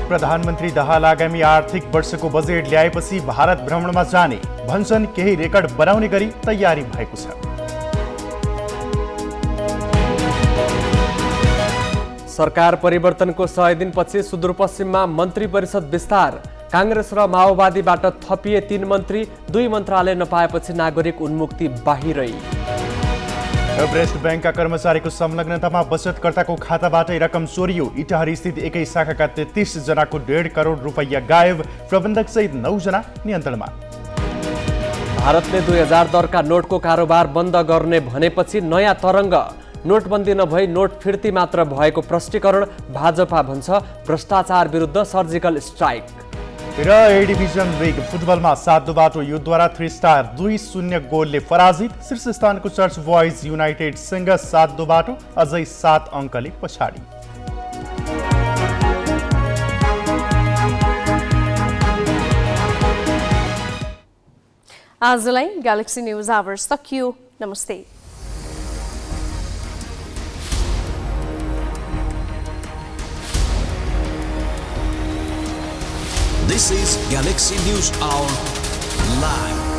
प्रधानमन्त्री दाहाल आगामी आर्थिक वर्षको बजेट ल्याएपछि भारत भ्रमणमा जाने भन्छन्। केही रेकर्ड बनाउने गरी तयारी भएको छ। सरकार परिवर्तनको 100 दिनपछि सुदूरपश्चिममा मन्त्री परिषद विस्तार। काङ्ग्रेस र माओवादीबाट थपिए 3 मन्त्री, 2 मन्त्रालय नपाएपछि नागरिक उन्मुक्ति बाहिरै। एभरेस्ट बैंकका कर्मचारीको संलग्नतामा बचतकर्ताको खाताबाटै रकम चोरियो। इटाहरी स्थित एकै शाखाका 33 जनाको 1.5 करोड रुपैयाँ गायब। प्रबन्धक सहित 9 जना नियन्त्रणमा। भारतले 2000 दरका नोटको कारोबार बन्द गर्ने भनेपछि नयाँ तरङ्ग। नोटबन्दी नभई नोट फिर्ती मात्र भएको प्रष्टीकरण। भाजपा भन्छ भ्रष्टाचार विरुद्ध सर्जिकल स्ट्राइक। र ए डिभिजन लिग फुटबलमा सातदोबाटो युद्धद्वारा 3 स्टार 2-0 गोलले पराजित। शीर्ष स्थानको चर्च बोइज युनाइटेडसँग सातदोबाटो अझै 7 अङ्कले पछाडि। आजलाई ग्यालेक्सी न्युज आवर्स सकियो। नमस्ते। This is Galaxy News Hour Live.